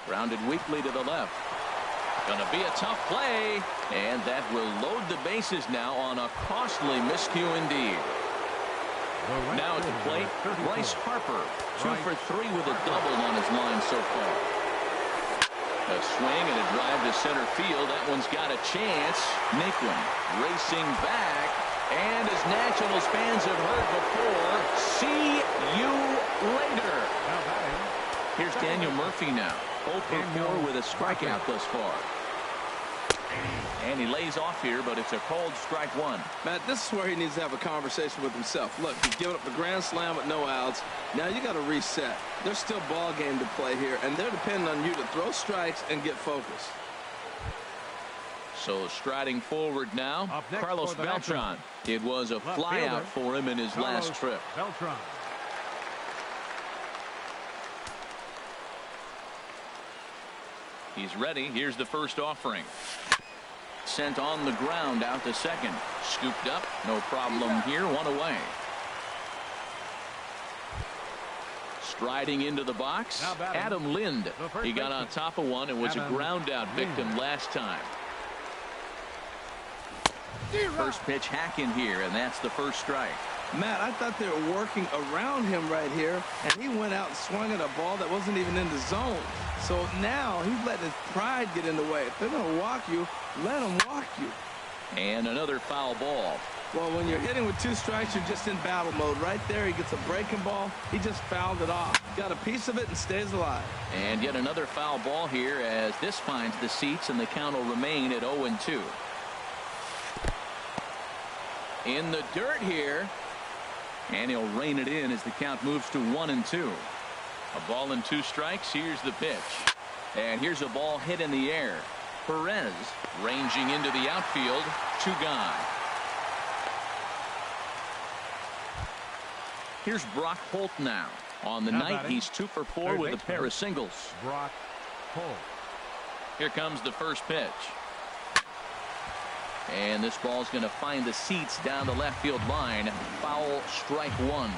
Grounded weakly to the left. Gonna be a tough play, and that will load the bases now on a costly miscue indeed. Now at the plate, Bryce Harper, 2 for 3 with a double on his line so far. A swing and a drive to center field. That one's got a chance. Naquin racing back, and as Nationals fans have heard before, see you later. Here's Daniel Murphy now, 0 for 4 with a strikeout thus far. And he lays off here, but it's a called strike one. Matt, this is where he needs to have a conversation with himself. Look, he's given up a grand slam with no outs. Now you got to reset. There's still ball game to play here, and they're depending on you to throw strikes and get focused. So striding forward now, Carlos Beltran. It was a flyout for him in his last trip. Beltran. He's ready. Here's the first offering. Sent on the ground out to second. Scooped up. No problem here. One away. Striding into the box, Adam Lind. He got on top of one and was a ground out victim last time. First pitch hack in here, and that's the first strike. Matt, I thought they were working around him right here, and he went out and swung at a ball that wasn't even in the zone. So now he's letting his pride get in the way. If they're going to walk you, let them walk you. And another foul ball. Well, when you're hitting with 2 strikes, you're just in battle mode. Right there, he gets a breaking ball. He just fouled it off. Got a piece of it and stays alive. And yet another foul ball here as this finds the seats, and the count will remain at 0-2. In the dirt here. And he'll rein it in as the count moves to 1-2. A ball and 2 strikes. Here's the pitch. And here's a ball hit in the air. Perez ranging into the outfield. 2 gone. Here's Brock Holt now. On the night, he's 2 for 4 with a pair of singles. Brock Holt. Here comes the first pitch. And this ball's going to find the seats down the left field line. Foul, strike 1.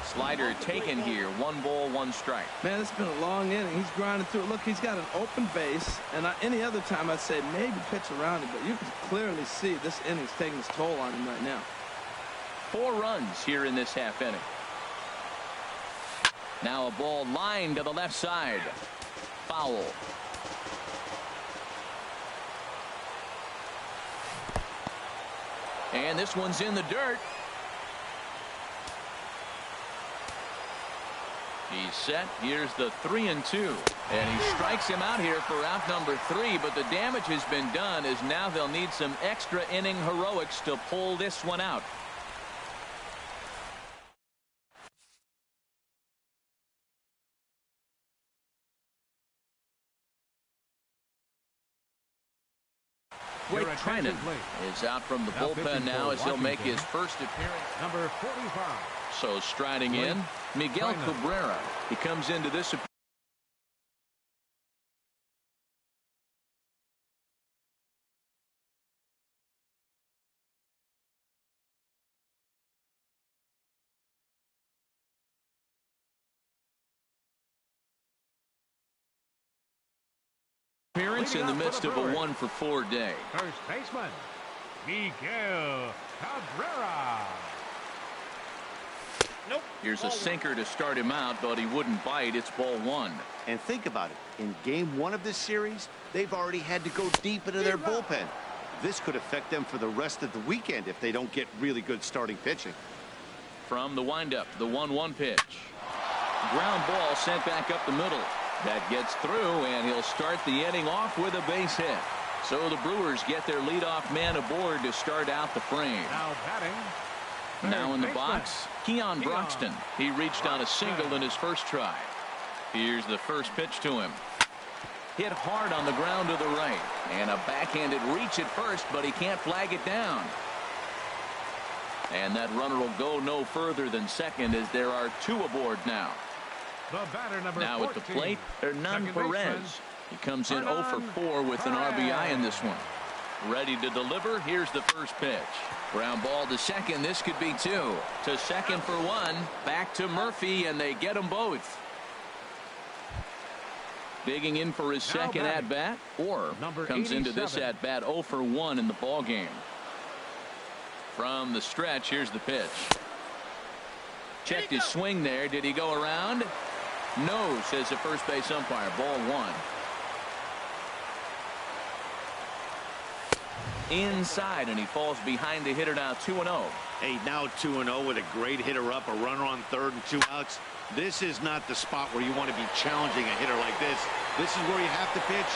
Slider taken here. 1 ball, 1 strike. Man, it's been a long inning. He's grinding through it. Look, he's got an open base. And any other time I'd say maybe pitch around it. But you can clearly see this inning's taking its toll on him right now. 4 runs here in this half inning. Now a ball lined to the left side. Foul. And this one's in the dirt. He's set. Here's the 3-2. And he strikes him out here for out number 3. But the damage has been done as now they'll need some extra inning heroics to pull this one out. Blake Trinan is out from the bullpen now as he'll make his first appearance. Number 45. So striding in, Miguel Cabrera. He comes into this appearance in the midst of a 1 for 4 day. First baseman, Miguel Cabrera. Nope. Here's a sinker to start him out, but he wouldn't bite. It's ball 1. And think about it. In game 1 of this series, they've already had to go deep into their bullpen. This could affect them for the rest of the weekend if they don't get really good starting pitching. From the windup, the 1-1 pitch. Ground ball sent back up the middle. That gets through, and he'll start the inning off with a base hit. So the Brewers get their leadoff man aboard to start out the frame. Now batting. Now in the box, Keon Broxton. He reached on a single in his first try. Here's the first pitch to him. Hit hard on the ground to the right. And a backhanded reach at first, but he can't flag it down. And that runner will go no further than second as there are 2 aboard now. The batter, number now 14, at the plate, Hernan Perez. He comes in 0 for 4 with an RBI in this one. Ready to deliver. Here's the first pitch. Ground ball to second. This could be 2. To second for 1. Back to Murphy, and they get them both. Digging in for his second at-bat, or comes into this at-bat 0 for 1 in the ball game. From the stretch, here's the pitch. Checked his swing there. Did he go around? No, says the first base umpire. Ball 1. Inside, and he falls behind the hitter now 2-0. Hey, now 2-0 with a great hitter up, a runner on third and 2 outs. This is not the spot where you want to be challenging a hitter like this. This is where you have to pitch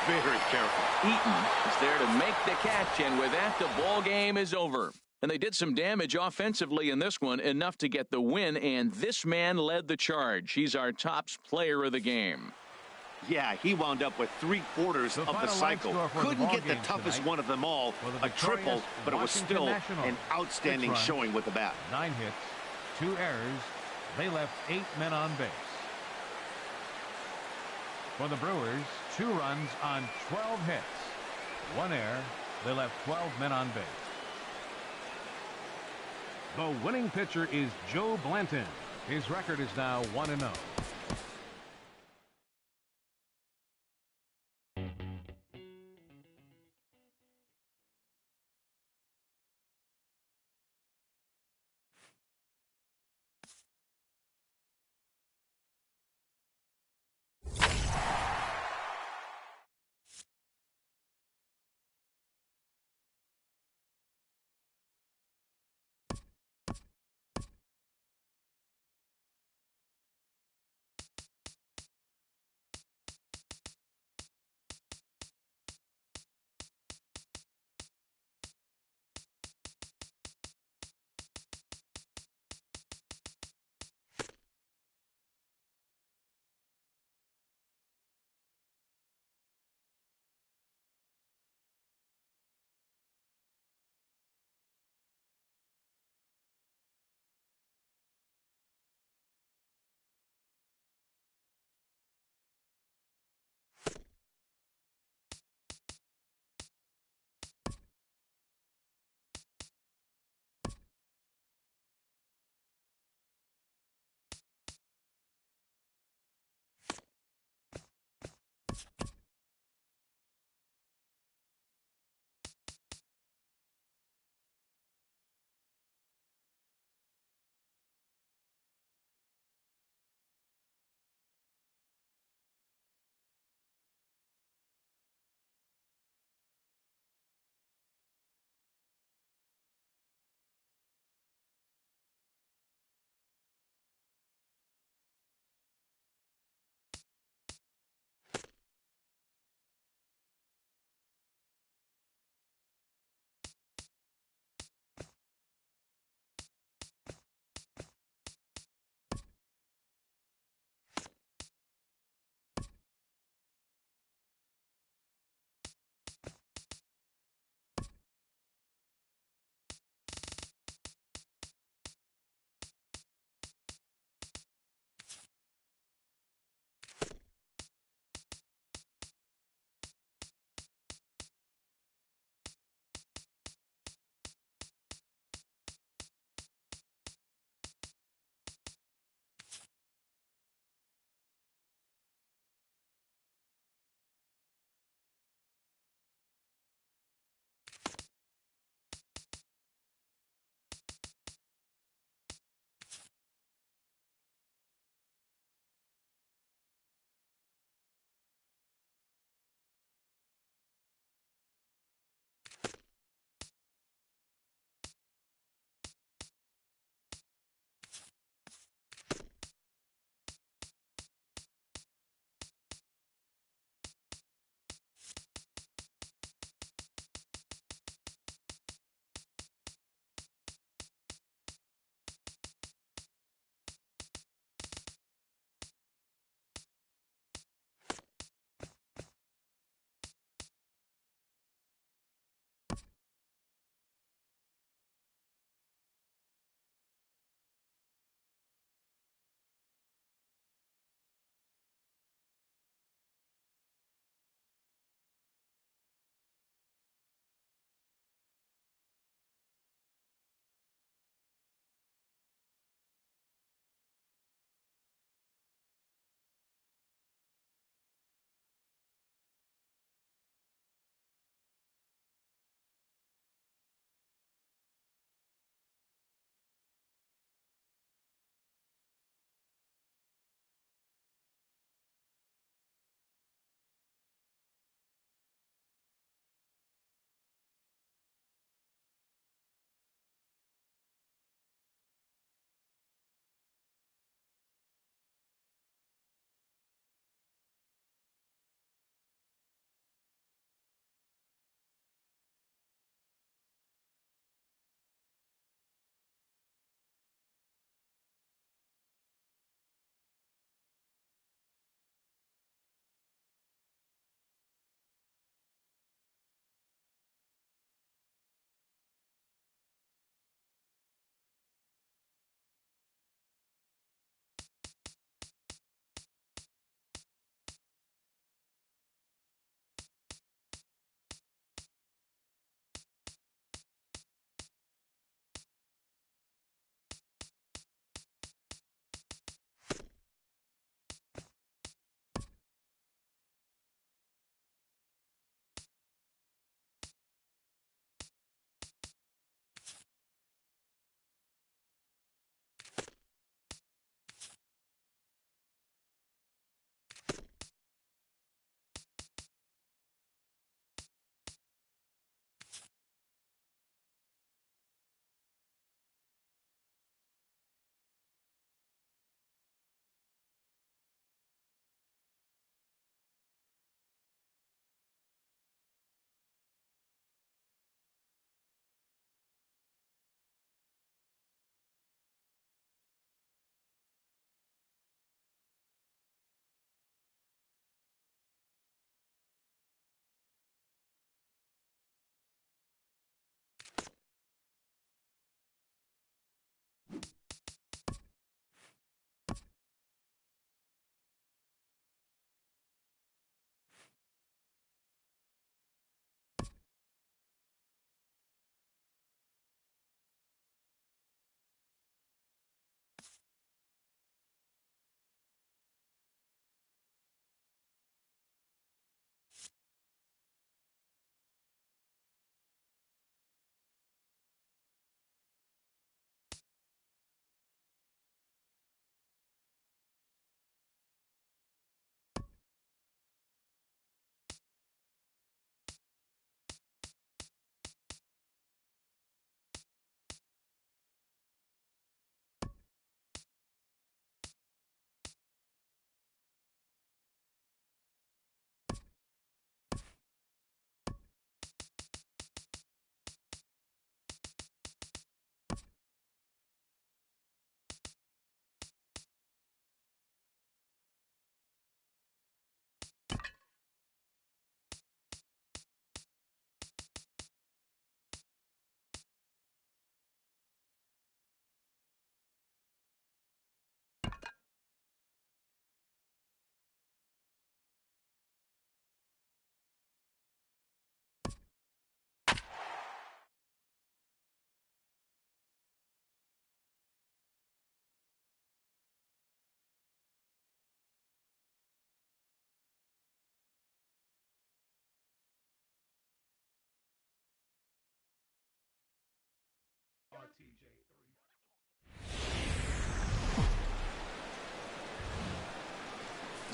very careful. Eaton is there to make the catch, and with that, the ball game is over. And they did some damage offensively in this one, enough to get the win, and this man led the charge. He's our top player of the game. Yeah, he wound up with 3/4 of the cycle. Couldn't get the toughest one of them all, a triple, but it was still an outstanding showing with the bat. 9 hits, 2 errors. They left 8 men on base. For the Brewers, 2 runs on 12 hits. 1 error. They left 12 men on base. The winning pitcher is Joe Blanton. His record is now 1-0.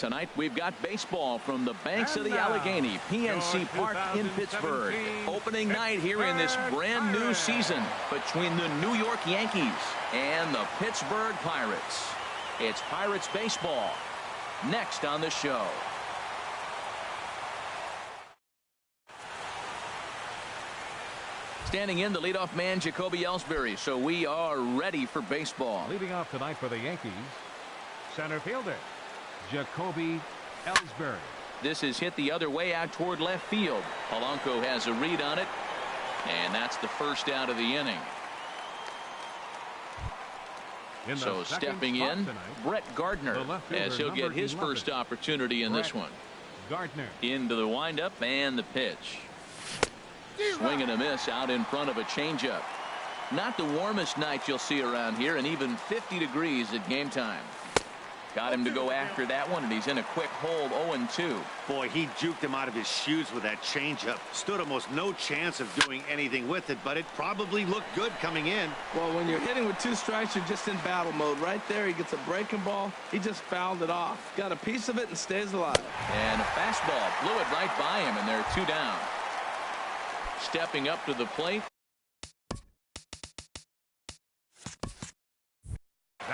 Tonight we've got baseball from the banks of the Allegheny, PNC Park in Pittsburgh. Opening night here in this brand new season between the New York Yankees and the Pittsburgh Pirates. It's Pirates baseball next on the show. Standing in, the leadoff man, Jacoby Ellsbury. So we are ready for baseball. Leading off tonight for the Yankees, center fielder Jacoby Ellsbury. This is hit the other way out toward left field. Polanco has a read on it, and that's the first out of the inning. So stepping in, tonight, Brett Gardner, as he'll get his 11. first opportunity in this one. Gardner Into the windup and the pitch. Swing and a miss out in front of a changeup. Not the warmest night you'll see around here, and even 50 degrees at game time. Got him to go after that one, and he's in a quick hold, 0-2. Boy, he juked him out of his shoes with that changeup. Stood almost no chance of doing anything with it, but it probably looked good coming in. Well, when you're hitting with 2 strikes, you're just in battle mode. Right there, he gets a breaking ball. He just fouled it off. Got a piece of it and stays alive. And a fastball blew it right by him, and they're 2 down. Stepping up to the plate,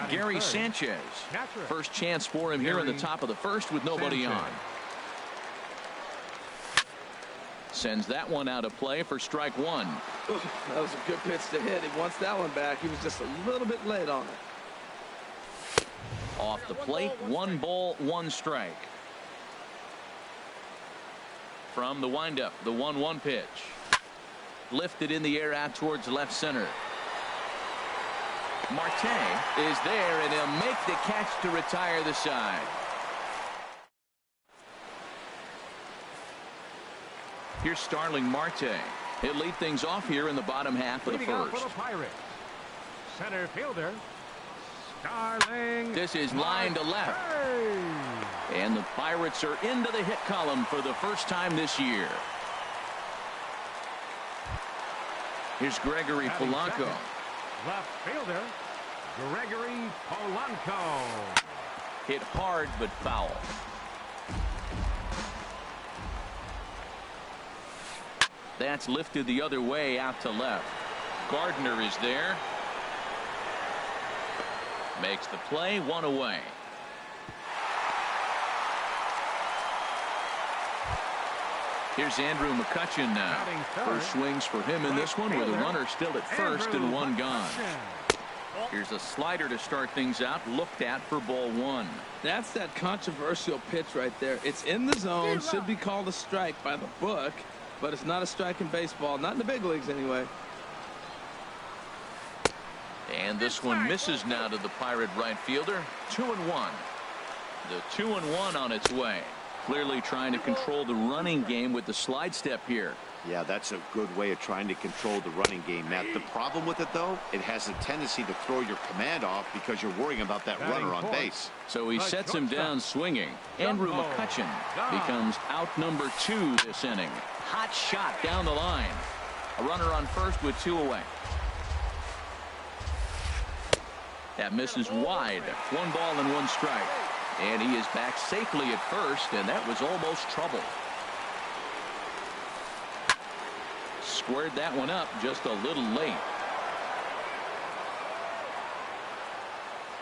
Gary Sanchez. First chance for him here in the top of the first with nobody on. Sends that one out of play for strike 1. Ooh, that was a good pitch to hit. He wants that one back. He was just a little bit late on it. Off the plate, 1 ball, 1 strike. From the windup, the 1-1 pitch. Lifted in the air out towards left center. Marte is there, and he'll make the catch to retire the side. Here's Starling Marte. He'll lead things off here in the bottom half of the first. For the Pirates, center fielder Starling. This is line to left. And the Pirates are into the hit column for the first time this year. Here's Gregory Polanco. Left fielder Gregory Polanco. Hit hard but foul. That's lifted the other way out to left. Gardner is there. Makes the play, 1 away. Here's Andrew McCutchen now. First swings for him in this one with a runner still at first and 1 gone. Here's a slider to start things out, looked at for ball 1. That's that controversial pitch right there. It's in the zone, should be called a strike by the book, but it's not a strike in baseball, not in the big leagues anyway. And this one misses now to the Pirate right fielder. 2-1. The 2-1 on its way. Clearly trying to control the running game with the slide step here. Yeah, that's a good way of trying to control the running game, Matt. The problem with it, though, it has a tendency to throw your command off because you're worrying about that runner on base. So he sets him down swinging. Andrew McCutchen becomes out number 2 this inning. Hot shot down the line. A runner on first with 2 away. That misses wide. 1 ball and 1 strike. And he is back safely at first, and that was almost trouble. Squared that one up just a little late.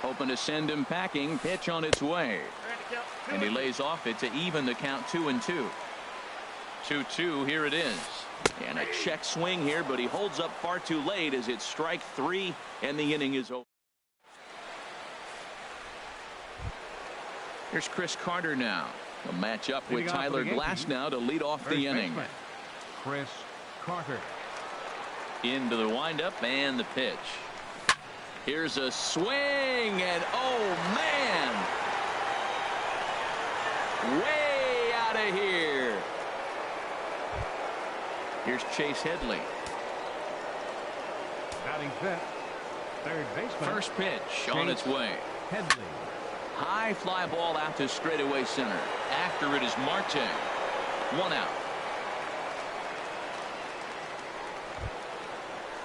Hoping to send him packing. Pitch on its way. And he lays off it to even the count 2-2. 2-2, here it is. And a check swing here, but he holds up far too late as it's strike 3, and the inning is over. Here's Chris Carter now. A matchup with Tyler Glasnow to lead off the inning. Chris Carter. Into the windup and the pitch. Here's a swing, and oh man, way out of here. Here's Chase Headley. Batting fifth, third baseman. First pitch on its way. Headley. High fly ball out to straightaway center. After it is Marte. 1 out.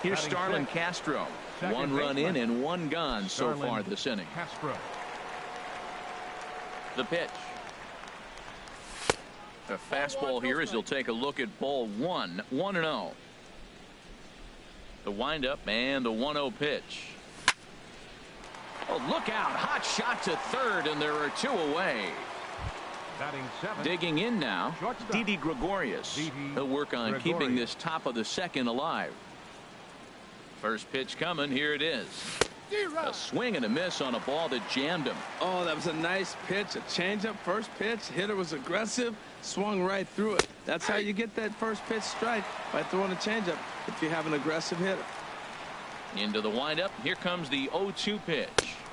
Here's Starlin Castro. 1 run in and 1 gone so far this inning. Castro. The pitch. A fastball here as he'll take a look at ball one. 1-0. The windup and the 1-0 pitch. Oh, look out. Hot shot to third, and there are 2 away. Batting 7. Digging in now, Shortstop. Didi Gregorius. Didi He'll work on keeping Gregorius. this top of the second alive. First pitch coming. Here it is. A swing and a miss on a ball that jammed him. Oh, that was a nice pitch. A changeup first pitch. Hitter was aggressive. Swung right through it. That's how you get that first pitch strike, by throwing a changeup if you have an aggressive hitter. Into the windup. Here comes the 0-2 pitch.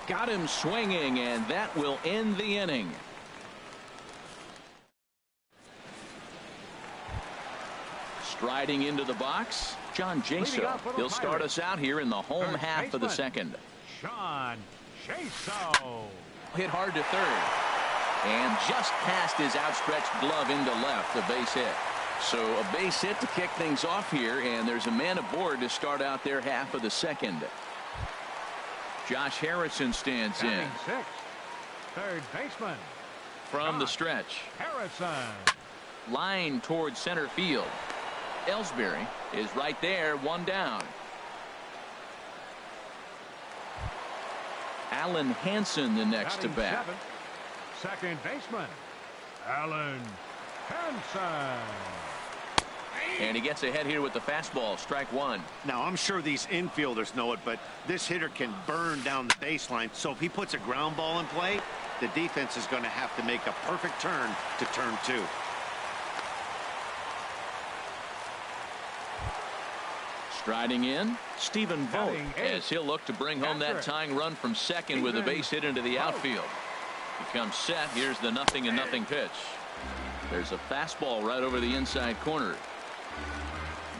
Got him swinging, and that will end the inning. Striding into the box, John Jaso. He'll start us out here in the home half of the second. John Jaso. Hit hard to third. And just past his outstretched glove into left, a base hit. So a base hit to kick things off here, and there's a man aboard to start out their half of the second. Josh Harrison stands in. Batting 6. Third baseman. From the stretch. Harrison. Line towards center field. Ellsbury is right there, 1 down. Alan Hansen the next to Batting bat. 7. Second baseman. Alan Hansen. And he gets ahead here with the fastball. Strike 1. Now, I'm sure these infielders know it, but this hitter can burn down the baseline. So if he puts a ground ball in play, the defense is going to have to make a perfect turn to turn 2. Striding in, Stephen Vogt, Batting 8. as he'll look to bring home that Patrick. tying run from second with a base hit into the outfield. He comes set. Here's the 0-0 pitch. There's a fastball right over the inside corner.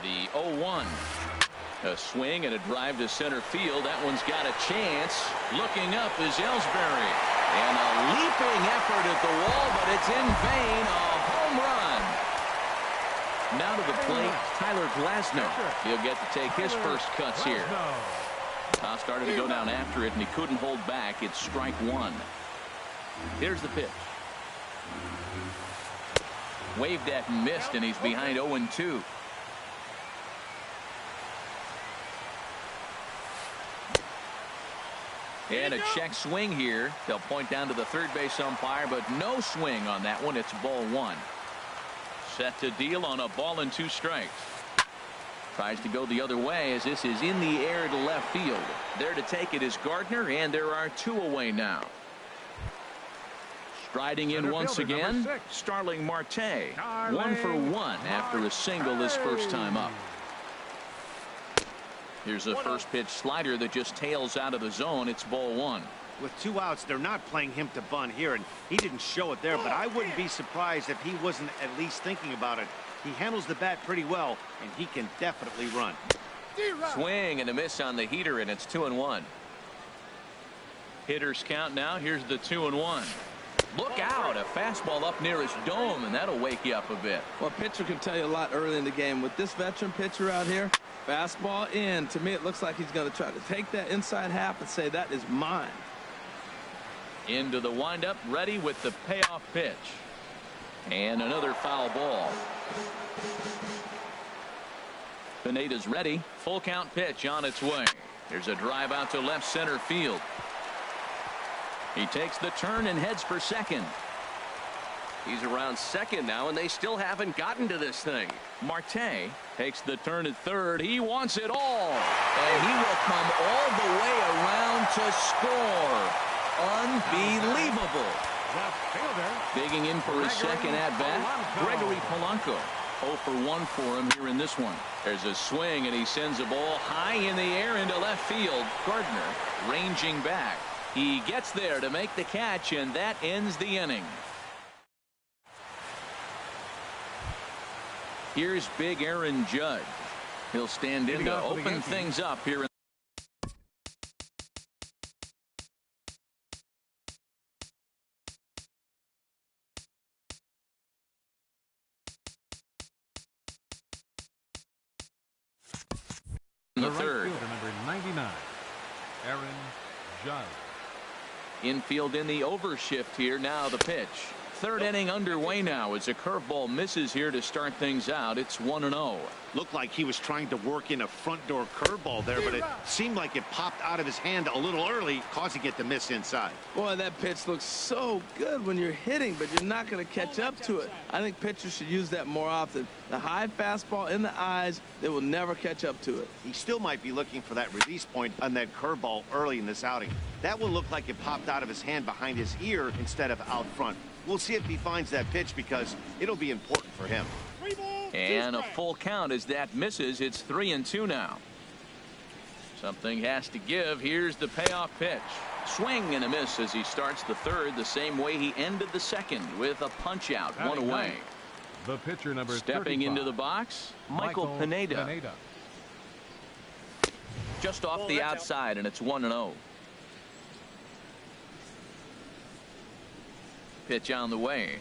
The 0-1. A swing and a drive to center field. That one's got a chance. Looking up is Ellsbury. And a leaping effort at the wall, but it's in vain. A home run. Now to the plate, Tyler Glasnow. He'll get to take his first cuts here. Started to go down after it, and he couldn't hold back. It's strike 1. Here's the pitch. Waved at and missed, and he's behind 0-2. And a check swing here. They'll point down to the third base umpire, but no swing on that one. It's ball 1. Set to deal on a ball and 2 strikes. Tries to go the other way as this is in the air to left field. There to take it is Gardner, and there are 2 away now. Striding in once again, Starling Marte. 1 for 1 after a single his first time up. Here's a first pitch slider that just tails out of the zone. It's ball 1. With 2 outs, they're not playing him to bunt here, and he didn't show it there, but I wouldn't be surprised if he wasn't at least thinking about it. He handles the bat pretty well, and he can definitely run. Swing and a miss on the heater, and it's 2-1. Hitters count now. Here's the 2-1. Look out, a fastball up near his dome, and that'll wake you up a bit. Well, a pitcher can tell you a lot early in the game. With this veteran pitcher out here, fastball in. To me, it looks like he's going to try to take that inside half and say, that is mine. Into the windup, ready with the payoff pitch. And another foul ball. Pineda's ready. Full count pitch on its way. There's a drive out to left center field. He takes the turn and heads for second. He's around second now, and they still haven't gotten to this thing. Marte takes the turn at third. He wants it all. And he will come all the way around to score. Unbelievable. Digging in for his second at-bat, Gregory Polanco. 0 for 1 for him here in this one. There's a swing, and he sends a ball high in the air into left field. Gardner ranging back. He gets there to make the catch, and that ends the inning. Here's big Aaron Judge. He'll stand in to open things up here in the third. Number 99, Aaron Judge. Infield in the overshift here. Now the pitch. Third inning underway now as a curveball misses here to start things out. It's 1-0. Looked like he was trying to work in a front door curveball there, but it seemed like it popped out of his hand a little early, causing it to miss inside. Boy, that pitch looks so good when you're hitting, but you're not going to catch up to it. I think pitchers should use that more often. The high fastball in the eyes, they will never catch up to it. He still might be looking for that release point on that curveball early in this outing. That will look like it popped out of his hand behind his ear instead of out front. We'll see if he finds that pitch because it'll be important for him. And a full count as that misses. It's 3-2 now. Something has to give. Here's the payoff pitch. Swing and a miss as he starts the third the same way he ended the second with a punch out, one away. The pitcher number stepping 35. into the box, Michael Pineda. Just off the outside, and it's 1-0. Pitch on the way.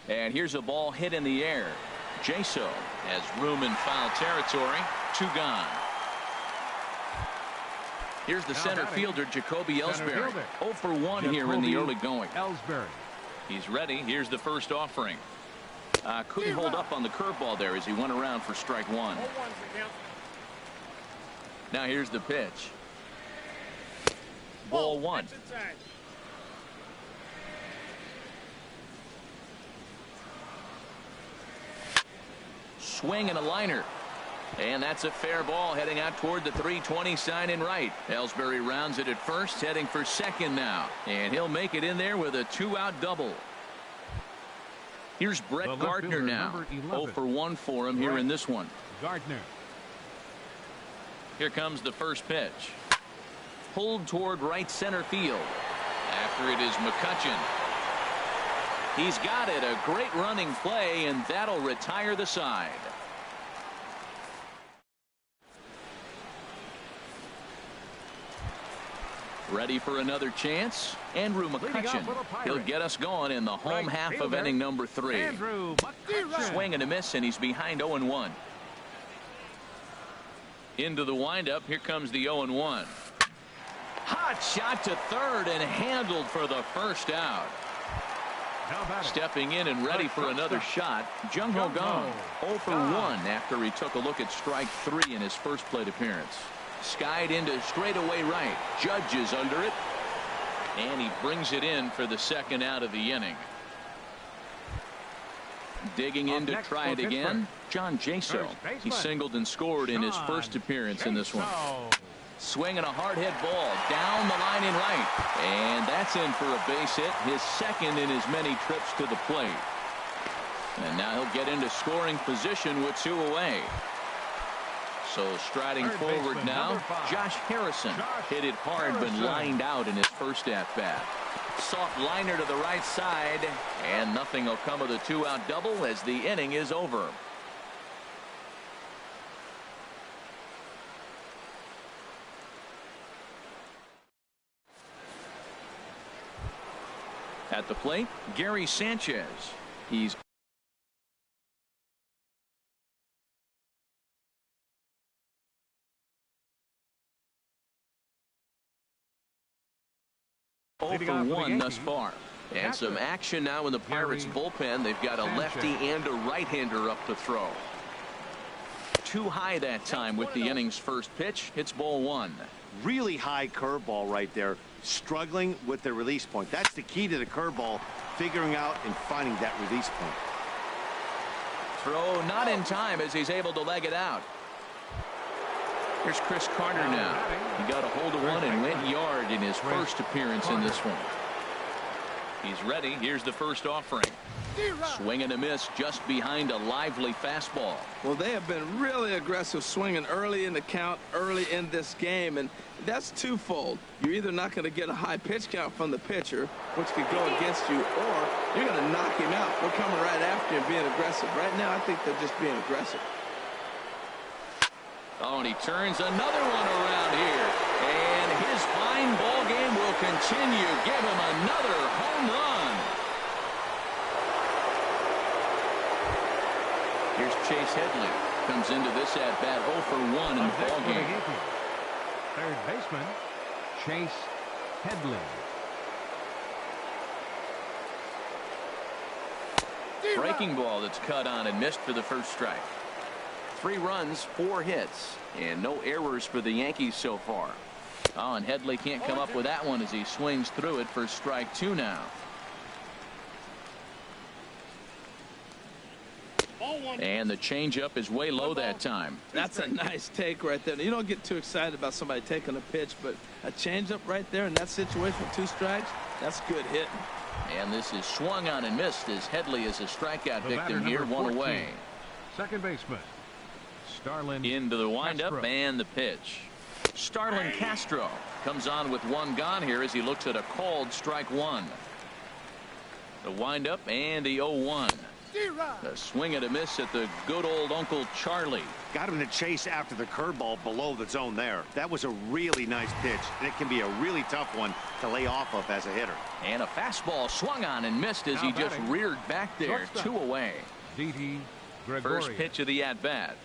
And here's a ball hit in the air. Jaso has room in foul territory. 2 gone. Here's the center fielder, Jacoby Ellsbury. 0 for 1 here in the early going. Ellsbury. He's ready. Here's the first offering. Couldn't hold up on the curveball there as he went around for strike 1. Now here's the pitch. Ball 1. Swing and a liner. And that's a fair ball heading out toward the 320 sign in right. Ellsbury rounds it at first, heading for second now. And he'll make it in there with a 2-out double. Here's Brett Gardner now. 0 for 1 for him here in this one. Gardner. Here comes the first pitch. Pulled toward right center field. After it is McCutchen. He's got it. A great running play, and that'll retire the side. Ready for another chance? Andrew McCutchen. He'll get us going in the home half of inning number 3. Swing and a miss, and he's behind 0-1. Into the windup. Here comes the 0-1. Hot shot to third and handled for the first out. Stepping in and ready for another shot, Jung Ho Kang. 0 for 1 after he took a look at strike 3 in his first plate appearance. Skied into straightaway right. Judge is under it. And he brings it in for the second out of the inning. Digging in to try it again, John Jaso. He singled and scored in his first appearance in this one. Swinging a hard hit ball down the line in right. And that's in for a base hit, his second in his many trips to the plate. And now he'll get into scoring position with 2 away. So striding forward now, Josh Harrison. Hit it hard but lined out in his first at-bat. Soft liner to the right side, and nothing will come of the 2-out double as the inning is over. At the plate, Gary Sanchez. He's over 1 thus far. And some action now in the Pirates bullpen. They've got a lefty and a right-hander up to throw. Too high that time with the inning's first pitch. It's ball 1. Really high curveball right there. Struggling with the release point. That's the key to the curveball, figuring out and finding that release point. Throw not in time as he's able to leg it out. Here's Chris Carter now. He got a hold of one and went yard in his first appearance in this one. He's ready. Here's the first offering. Swing and a miss just behind a lively fastball. Well, they have been really aggressive swinging early in the count, early in this game, and that's twofold. You're either not going to get a high pitch count from the pitcher, which could go against you, or you're going to knock him out. We're coming right after him being aggressive. Right now, I think they're just being aggressive. Oh, and he turns another one around here. And his fine ball game will continue. Give him another home run. Here's Chase Headley. Comes into this at-bat 0 for 1 in the ball game. Third baseman, Chase Headley. Breaking ball that's cut on and missed for the first strike. 3 runs, 4 hits, and no errors for the Yankees so far. Oh, and Headley can't come up with that one as he swings through it for strike 2 now. And the changeup is way low that time. That's a nice take right there. You don't get too excited about somebody taking a pitch, but a changeup right there in that situation with 2 strikes, that's good hitting. And this is swung on and missed as Headley is a strikeout victim here, 1 away. Second baseman, Starlin into the windup Castro. And the pitch. Starlin Castro comes on with 1 gone here as he looks at a called strike 1. The windup and the 0-1. A swing and a miss at the good old Uncle Charlie. Got him to chase after the curveball below the zone there. That was a really nice pitch, and it can be a really tough one to lay off of as a hitter. And a fastball swung on and missed as he just reared back there. 2 away. First pitch of the at-bat.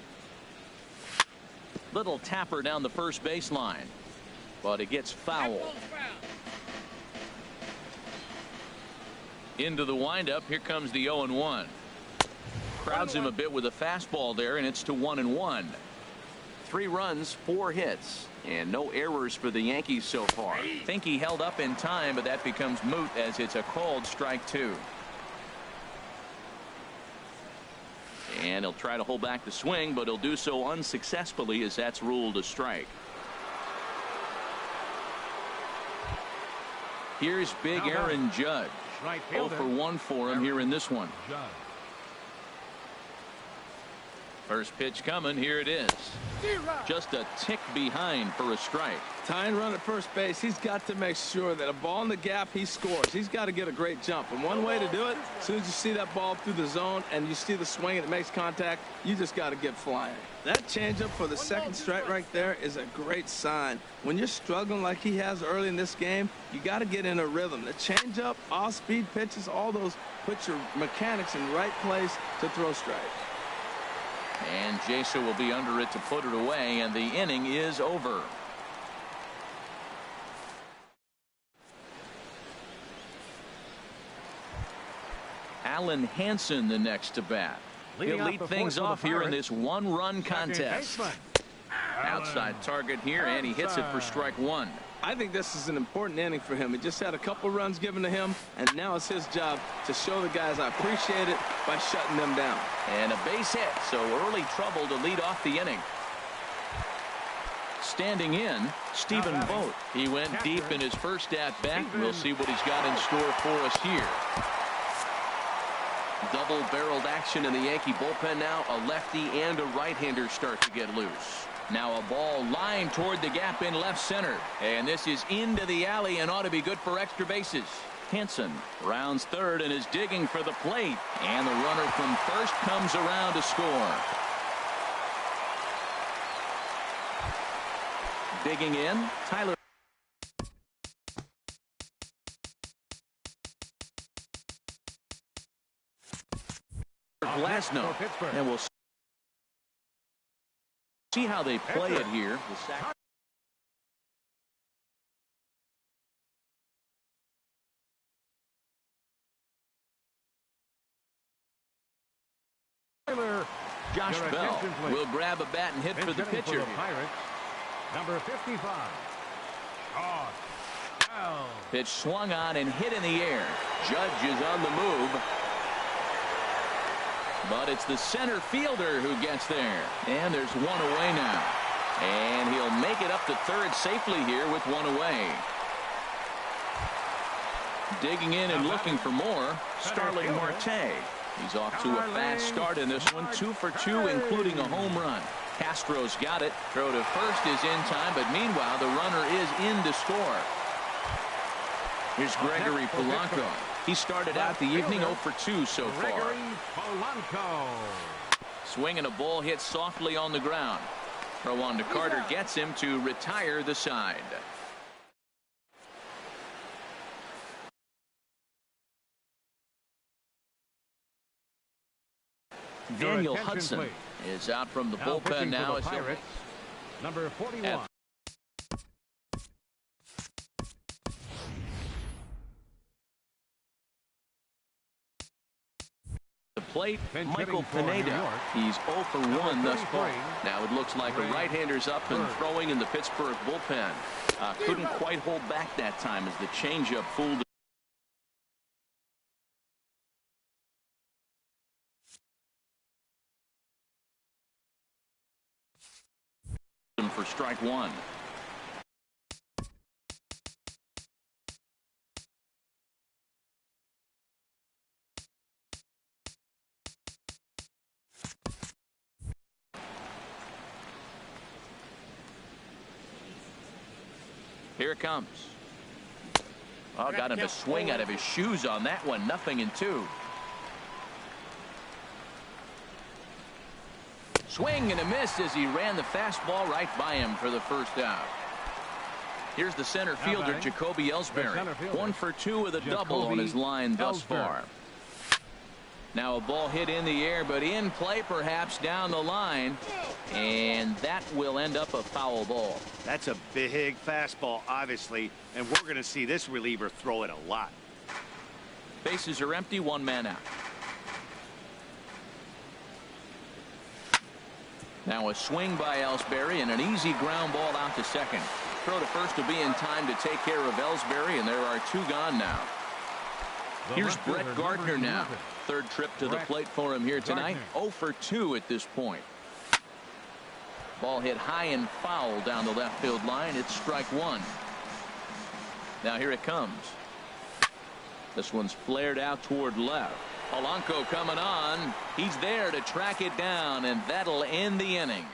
Little tapper down the first baseline, but it gets foul. Into the windup. Here comes the 0-1. Crowds him a bit with a fastball there, and it's to 1-1. 3 runs, 4 hits, and no errors for the Yankees so far. Think he held up in time, but that becomes moot as it's a called strike 2. And he'll try to hold back the swing, but he'll do so unsuccessfully as that's ruled a strike. Here's big Aaron Judge. 0 for 1 for him here in this one. First pitch coming. Here it is. Just a tick behind for a strike. Tying run at first base. He's got to make sure that a ball in the gap, he scores. He's got to get a great jump. And one way to do it, as soon as you see that ball through the zone and you see the swing and it makes contact, you just got to get flying. That changeup for the second strike right there is a great sign. When you're struggling like he has early in this game, you got to get in a rhythm. The changeup, off-speed pitches, all those put your mechanics in the right place to throw strikes. And Jaso will be under it to put it away, and the inning is over. Alan Hansen the next to bat. He'll lead things off here in this 1-run contest. Outside target here, and he hits it for strike 1. I think this is an important inning for him. He just had a couple runs given to him, and now it's his job to show the guys I appreciate it by shutting them down. And a base hit, so early trouble to lead off the inning. Standing in, Stephen Vogt. He went deep in his first at-bat. We'll see what he's got in store for us here. Double-barreled action in the Yankee bullpen now. A lefty and a right-hander start to get loose. Now a ball lined toward the gap in left center. And this is into the alley and ought to be good for extra bases. Hansen rounds third and is digging for the plate. And the runner from first comes around to score. Digging in, Tyler Glasnow. And we'll see how they play it here. Josh Bell will grab a bat and hit for the pitcher. Number 55. Pitch swung on and hit in the air. Judge is on the move. But it's the center fielder who gets there. And there's 1 away now. And he'll make it up to third safely here with 1 away. Digging in and looking for more, Starling Marte. He's off to a fast start in this one. 2 for 2, including a home run. Castro's got it. Throw to first is in time, but meanwhile, the runner is in to score. Here's Gregory Polanco. He started out the evening 0 for 2 so far. Swing and a ball hit softly on the ground. Throw on to Carter gets him to retire the side. Daniel Hudson is out from the bullpen now. Number 41. plate, Pinch Michael hitting for New Pineda. York. He's 0 for 1 thus far. 33, Now it looks like a right-hander's up and throwing in the Pittsburgh bullpen. Couldn't quite hold back that time as the changeup fooled him for strike one. Here it comes. Oh, got him to swing out of his shoes on that one. 0-2. Swing and a miss as he ran the fastball right by him for the first out. Here's the center fielder, Jacoby Ellsbury. 1 for 2 with a double on his line thus far. Now a ball hit in the air, but in play perhaps down the line. And that will end up a foul ball. That's a big fastball, obviously, and we're going to see this reliever throw it a lot. Bases are empty, 1 man out. Now a swing by Ellsbury and an easy ground ball out to second. Throw to first will be in time to take care of Ellsbury, and there are 2 gone now. Here's Brett Gardner now. 3rd trip to the plate for him here tonight. 0 for 2 at this point. Ball hit high and foul down the left field line. It's strike 1. Now here it comes. This one's flared out toward left. Polanco coming on. He's there to track it down, and that'll end the inning.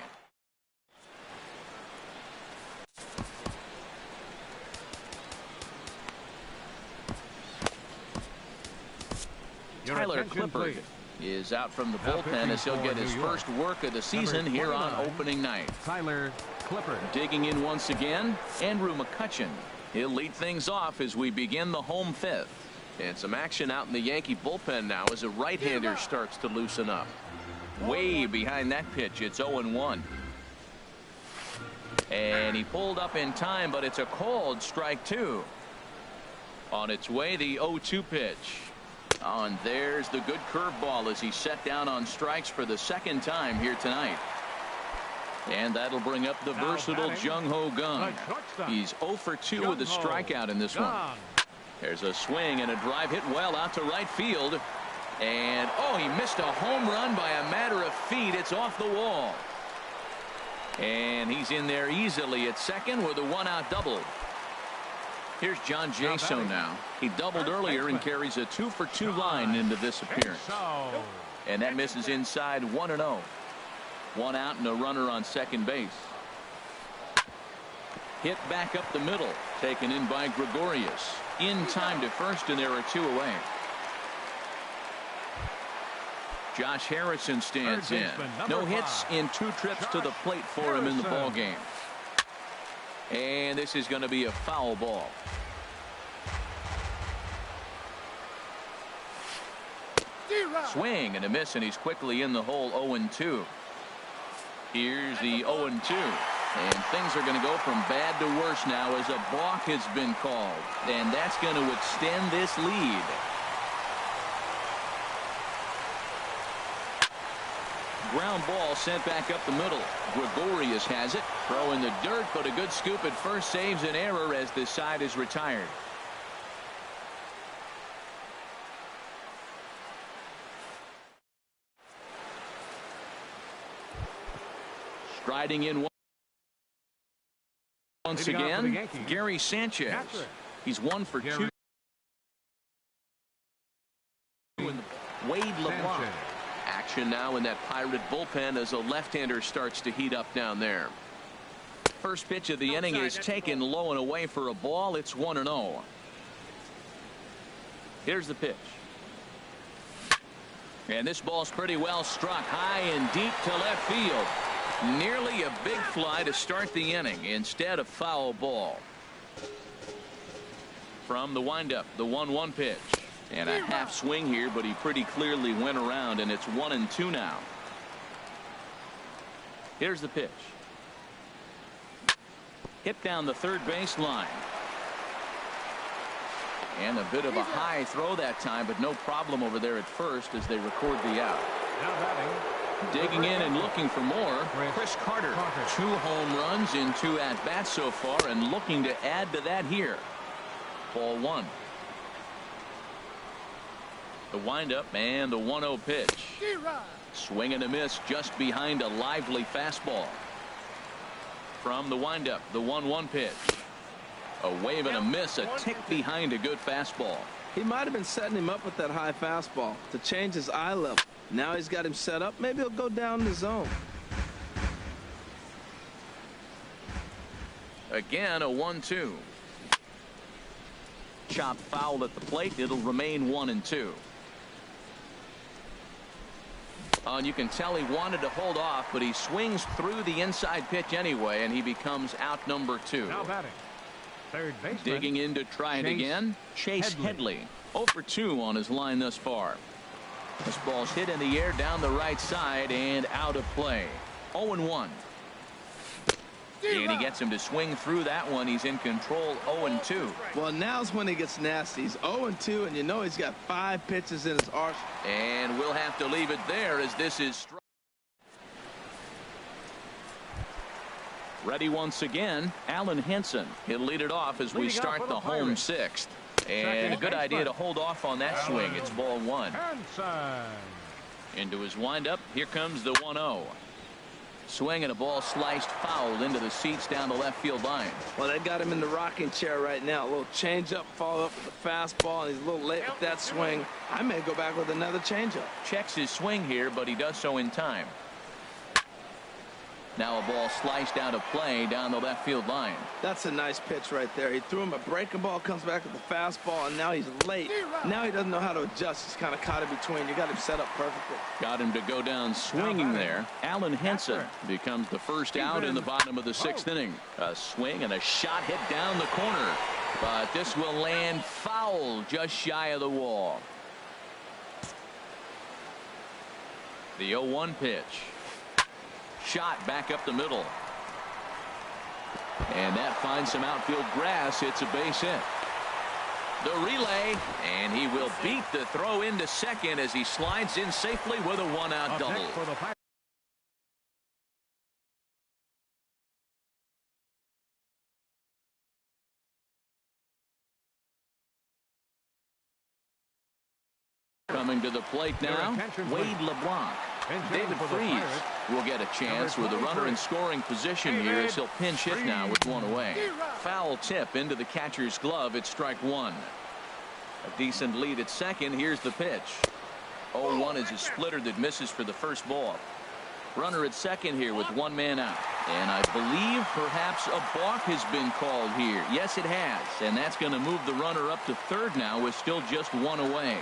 Tyler Clippard is out from the bullpen as he'll get his first work of the season here on opening night. Tyler Clippard. Digging in once again, Andrew McCutchen. He'll lead things off as we begin the home 5th. And some action out in the Yankee bullpen now as a right-hander starts to loosen up. Way behind that pitch, it's 0-1. And he pulled up in time, but it's a called strike 2. On its way, the 0-2 pitch. Oh, and there's the good curveball as he's set down on strikes for the 2nd time here tonight. And that'll bring up the versatile Jung-Ho Kang. He's 0 for 2 with a strikeout in this one. There's a swing and a drive hit well out to right field. And, oh, he missed a home run by a matter of feet. It's off the wall. And he's in there easily at second with a 1-out double. Here's John Jaso now. He doubled earlier and carries a 2 for 2 line into this appearance. And that misses inside 1-0. 1 out and a runner on second base. Hit back up the middle. Taken in by Gregorius. In time to first, and there are 2 away. Josh Harrison stands in. No hits in 2 trips to the plate for him in the ballgame. And this is going to be a foul ball. Swing and a miss, and he's quickly in the hole. 0-2. Here's the 0-2. And things are going to go from bad to worse now as a balk has been called. And that's going to extend this lead. Ground ball sent back up the middle. Gregorius has it. Throw in the dirt, but a good scoop at first saves an error as this side is retired. Striding in once again, Gary Sanchez. He's 1 for 2. Wade LeBlanc. Action now in that Pirate bullpen as a left-hander starts to heat up down there. First pitch of the inning is taken low and away for a ball. It's 1-0. Here's the pitch. And this ball's pretty well struck high and deep to left field. Nearly a big fly to start the inning. Instead, a foul ball. From the windup, the 1-1 pitch. And a half swing here, but he pretty clearly went around, and it's 1-2 now. Here's the pitch. Hit down the third base line. And a bit of a high throw that time, but no problem over there at first as they record the out. Now batting. Digging in and looking for more, Chris Carter. 2 home runs in 2 at-bats so far and looking to add to that here. Ball 1. The windup and the 1-0 pitch. Swing and a miss just behind a lively fastball. From the windup, the 1-1 pitch. A wave and a miss, a tick behind a good fastball. He might have been setting him up with that high fastball to change his eye level. Now he's got him set up. Maybe he'll go down the zone. Again, a 1-2. Chop foul at the plate. It'll remain 1-2. And you can tell he wanted to hold off, but he swings through the inside pitch anyway, and he becomes out number 2. Now batting. Third baseman. Digging in to try it again. Chase Headley. 0 for 2 on his line thus far. This ball's hit in the air down the right side and out of play. 0-1. And he gets him to swing through that one. He's in control. 0-2. Well, now's when he gets nasty. He's 0-2, and you know he's got 5 pitches in his arsenal. And we'll have to leave it there as this is ready once again. Alan Henson. He'll lead it off as we start the home 6th. And a good idea to hold off on that swing. It's ball 1. Into his windup. Here comes the 1-0. Swing and a ball sliced foul into the seats down the left field line. Well, they got him in the rocking chair right now. A little changeup, follow up with the fastball, and he's a little late with that swing. I may go back with another changeup. Checks his swing here, but he does so in time. Now a ball sliced out of play down the left field line. That's a nice pitch right there. He threw him a breaking ball, comes back with the fastball, and now he's late. Now he doesn't know how to adjust. He's kind of caught in between. You got him set up perfectly. Got him to go down swinging there. Alan Henson becomes the first out in the bottom of the 6th inning. A swing and a shot hit down the corner. But this will land foul just shy of the wall. The 0-1 pitch. Shot back up the middle. And that finds some outfield grass. It's a base hit. The relay, and he will beat the throw into second as he slides in safely with a 1-out double. Coming to the plate now, Wade LeBlanc. David Freese will get a chance with a runner in scoring position here as he'll pinch hit now with 1 away. Foul tip into the catcher's glove. It's strike 1. A decent lead at second. Here's the pitch. 0-1 is a splitter that misses for the first ball. Runner at second here with 1 man out. And I believe perhaps a balk has been called here. Yes, it has. And that's going to move the runner up to third now with still just 1 away.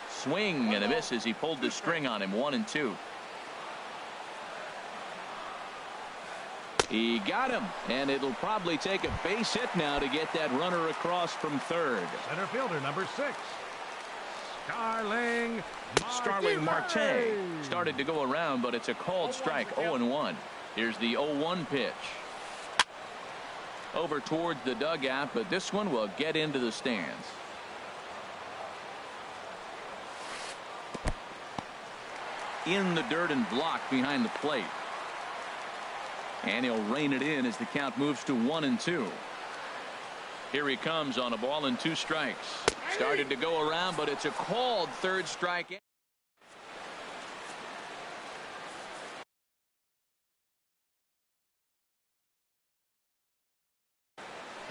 Swing and a miss as he pulled the string on him. 1-2. He got him, and it'll probably take a base hit now to get that runner across from third. Center fielder number 6, Starling Marte started to go around, but it's a called strike. 0-1. Here's the 0-1 pitch. Over towards the dugout, but this one will get into the stands. In the dirt and blocked behind the plate. And he'll rein it in as the count moves to 1-2. Here he comes on a ball and 2 strikes. Started to go around, but it's a called third strike.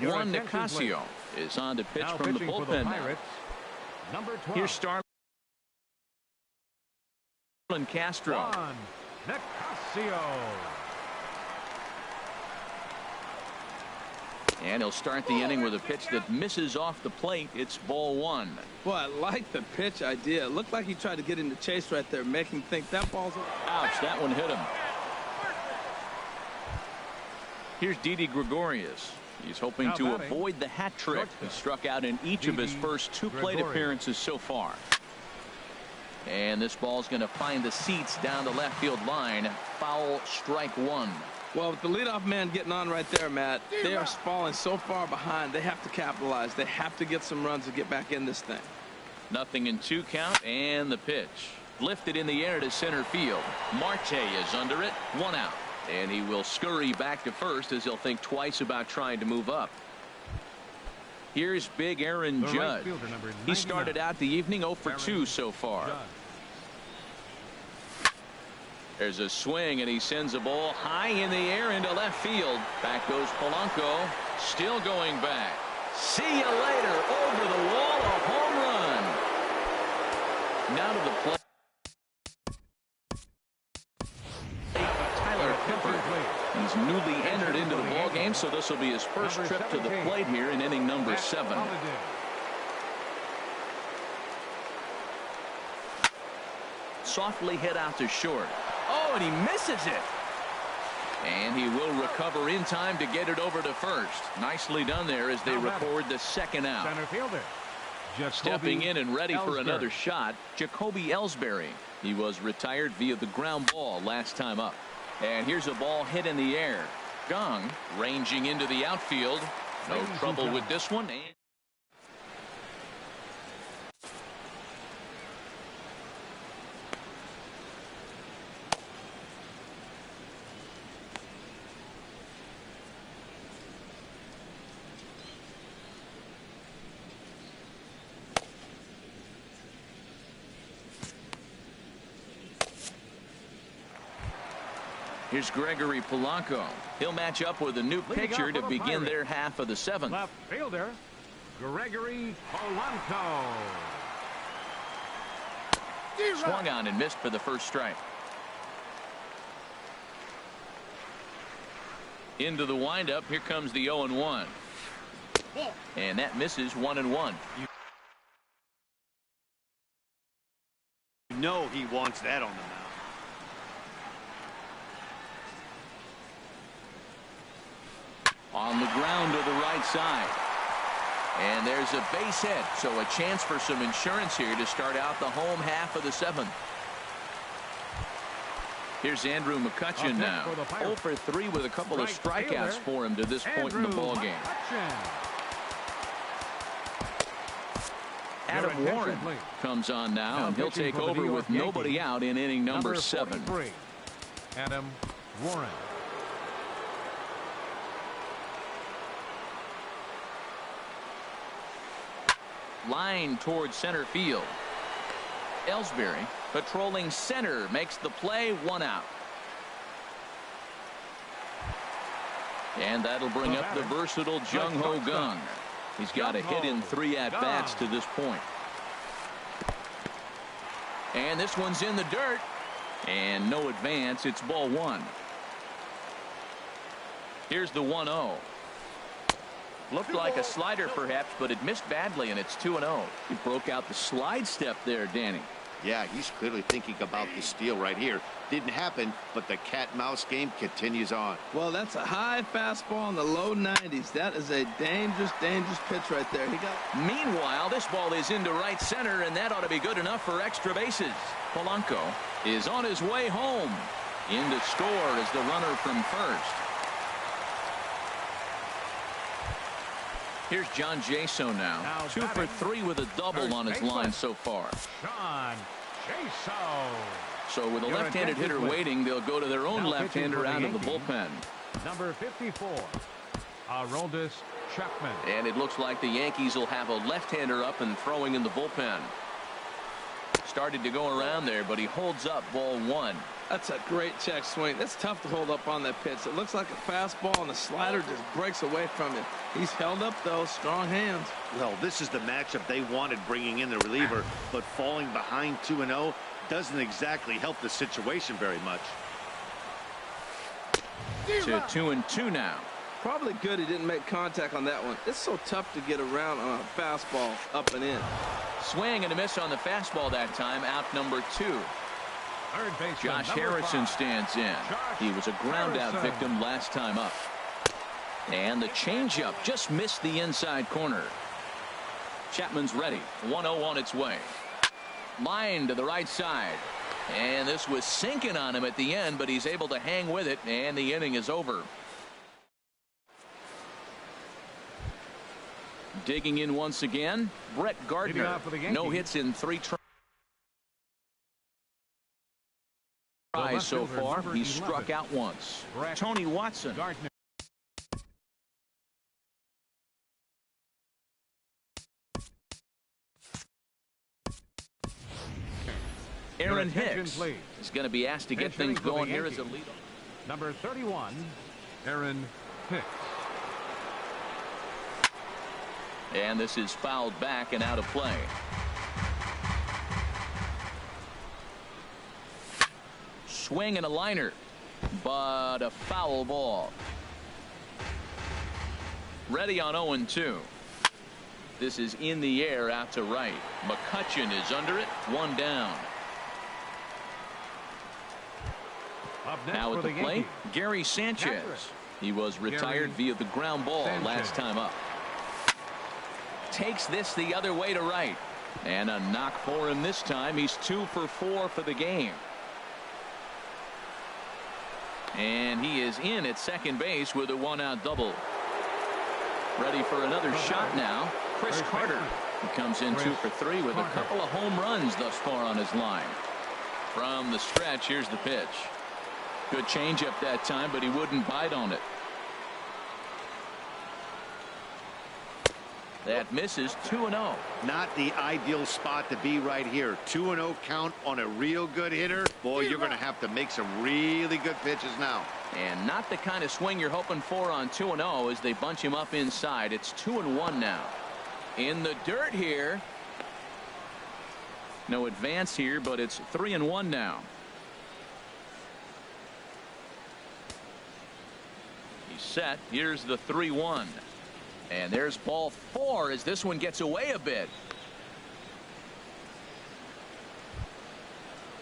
Juan Nicasio is on to pitch now from the bullpen now. Number 12. Here's Starling Castro. Juan Nicasio. And he'll start the inning with a pitch that misses off the plate. It's ball 1. Boy, I like the pitch idea. It looked like he tried to get into chase right there, make him think that ball's over. Ouch, that one hit him. Here's Didi Gregorius. He's hoping to avoid the hat trick. He struck out in each of his first 2 plate appearances so far. And this ball's going to find the seats down the left field line. Foul, strike 1. Well, with the leadoff man getting on right there, Matt, they are falling so far behind. They have to capitalize. They have to get some runs to get back in this thing. 0-2 count, and the pitch lifted in the air to center field. Marte is under it, 1 out, and he will scurry back to first as he'll think twice about trying to move up. Here's big Aaron Judge. He started out the evening 0 for 2 so far. There's a swing, and he sends a ball high in the air into left field. Back goes Polanco, still going back. See you later. Over the wall, a home run. Now to the plate. Tyler Pippert. He's newly entered into the ball game, so this will be his first trip to the plate here in inning number 7. Softly hit out to short. Oh, and he misses it. And he will recover in time to get it over to first. Nicely done there as they record the second out. Center fielder. Stepping in and ready for another shot, Jacoby Ellsbury. He was retired via the ground ball last time up. And here's a ball hit in the air. Gong ranging into the outfield. No trouble with this one. Here's Gregory Polanco. He'll match up with a new pitcher to begin their half of the 7th. Left fielder, Gregory Polanco. Swung on and missed for the first strike. Into the windup. Here comes the 0-1. And that misses 1-1. You know he wants that on the mound. On the ground to the right side. And there's a base hit, so a chance for some insurance here to start out the home half of the 7th. Here's Andrew McCutchen now. 0 for 3 with a couple of strikeouts for him to this point in the ball game. Adam Warren comes on now, and he'll take over with nobody out in inning number 7. Adam Warren. Line towards center field. Ellsbury patrolling center makes the play, 1 out. And that'll bring up the versatile Jung-Ho Kang. He's got a hit in 3 at-bats to this point. And this one's in the dirt. And no advance. It's ball 1. Here's the 1-0. Looked like a slider perhaps, but it missed badly, and it's 2-0. He broke out the slide step there, Danny. Yeah, he's clearly thinking about the steal right here. Didn't happen, but the cat-mouse game continues on. Well, that's a high fastball in the low 90s. That is a dangerous, dangerous pitch right there. Meanwhile, this ball is into right center, and that ought to be good enough for extra bases. Polanco is on his way home. In to score is the runner from first. Here's John Jaso now. 2 for 3 with a double on his line so far. John Jaso. So with a left-handed hitter waiting, they'll go to their own left-hander out of the bullpen. Number 54, Aroldis Chapman. And it looks like the Yankees will have a left-hander up and throwing in the bullpen. Started to go around there, but he holds up ball 1. That's a great check swing. That's tough to hold up on that pitch. It looks like a fastball, and the slider just breaks away from him. He's held up, though. Strong hands. Well, this is the matchup they wanted, bringing in the reliever, but falling behind 2-0 doesn't exactly help the situation very much. To 2-2 now. Probably good he didn't make contact on that one. It's so tough to get around on a fastball up and in. Swing and a miss on the fastball that time. Out number 2. Josh Harrison stands in. He was a ground-out victim last time up. And the changeup just missed the inside corner. Chapman's ready. 1-0 on its way. Line to the right side. And this was sinking on him at the end, but he's able to hang with it, and the inning is over. Digging in once again, Brett Gardner. No hits in 3 tries so far. He's struck out once. Tony Watson. Aaron Hicks is going to be asked to get things going here as a leadoff. Number 31, Aaron Hicks. And this is fouled back and out of play. Swing and a liner, but a foul ball. Ready on 0-2. This is in the air out to right. McCutchen is under it. 1 down. Now at the plate, Gary Sanchez. He was retired via the ground ball last time up. Takes this the other way to right. And a knock for him this time. He's 2 for 4 for the game. And he is in at second base with a 1-out double. Ready for another shot now. Chris Carter. He comes in 2 for 3 with a couple of home runs thus far on his line. From the stretch, here's the pitch. Good changeup that time, but he wouldn't bite on it. That misses. 2-0. Not the ideal spot to be right here. 2-0 count on a real good hitter. Boy, you're going to have to make some really good pitches now. And not the kind of swing you're hoping for on 2-0 as they bunch him up inside. It's 2-1 now. In the dirt here. No advance here, but it's 3-1 now. He's set. Here's the 3-1. And there's ball 4 as this one gets away a bit.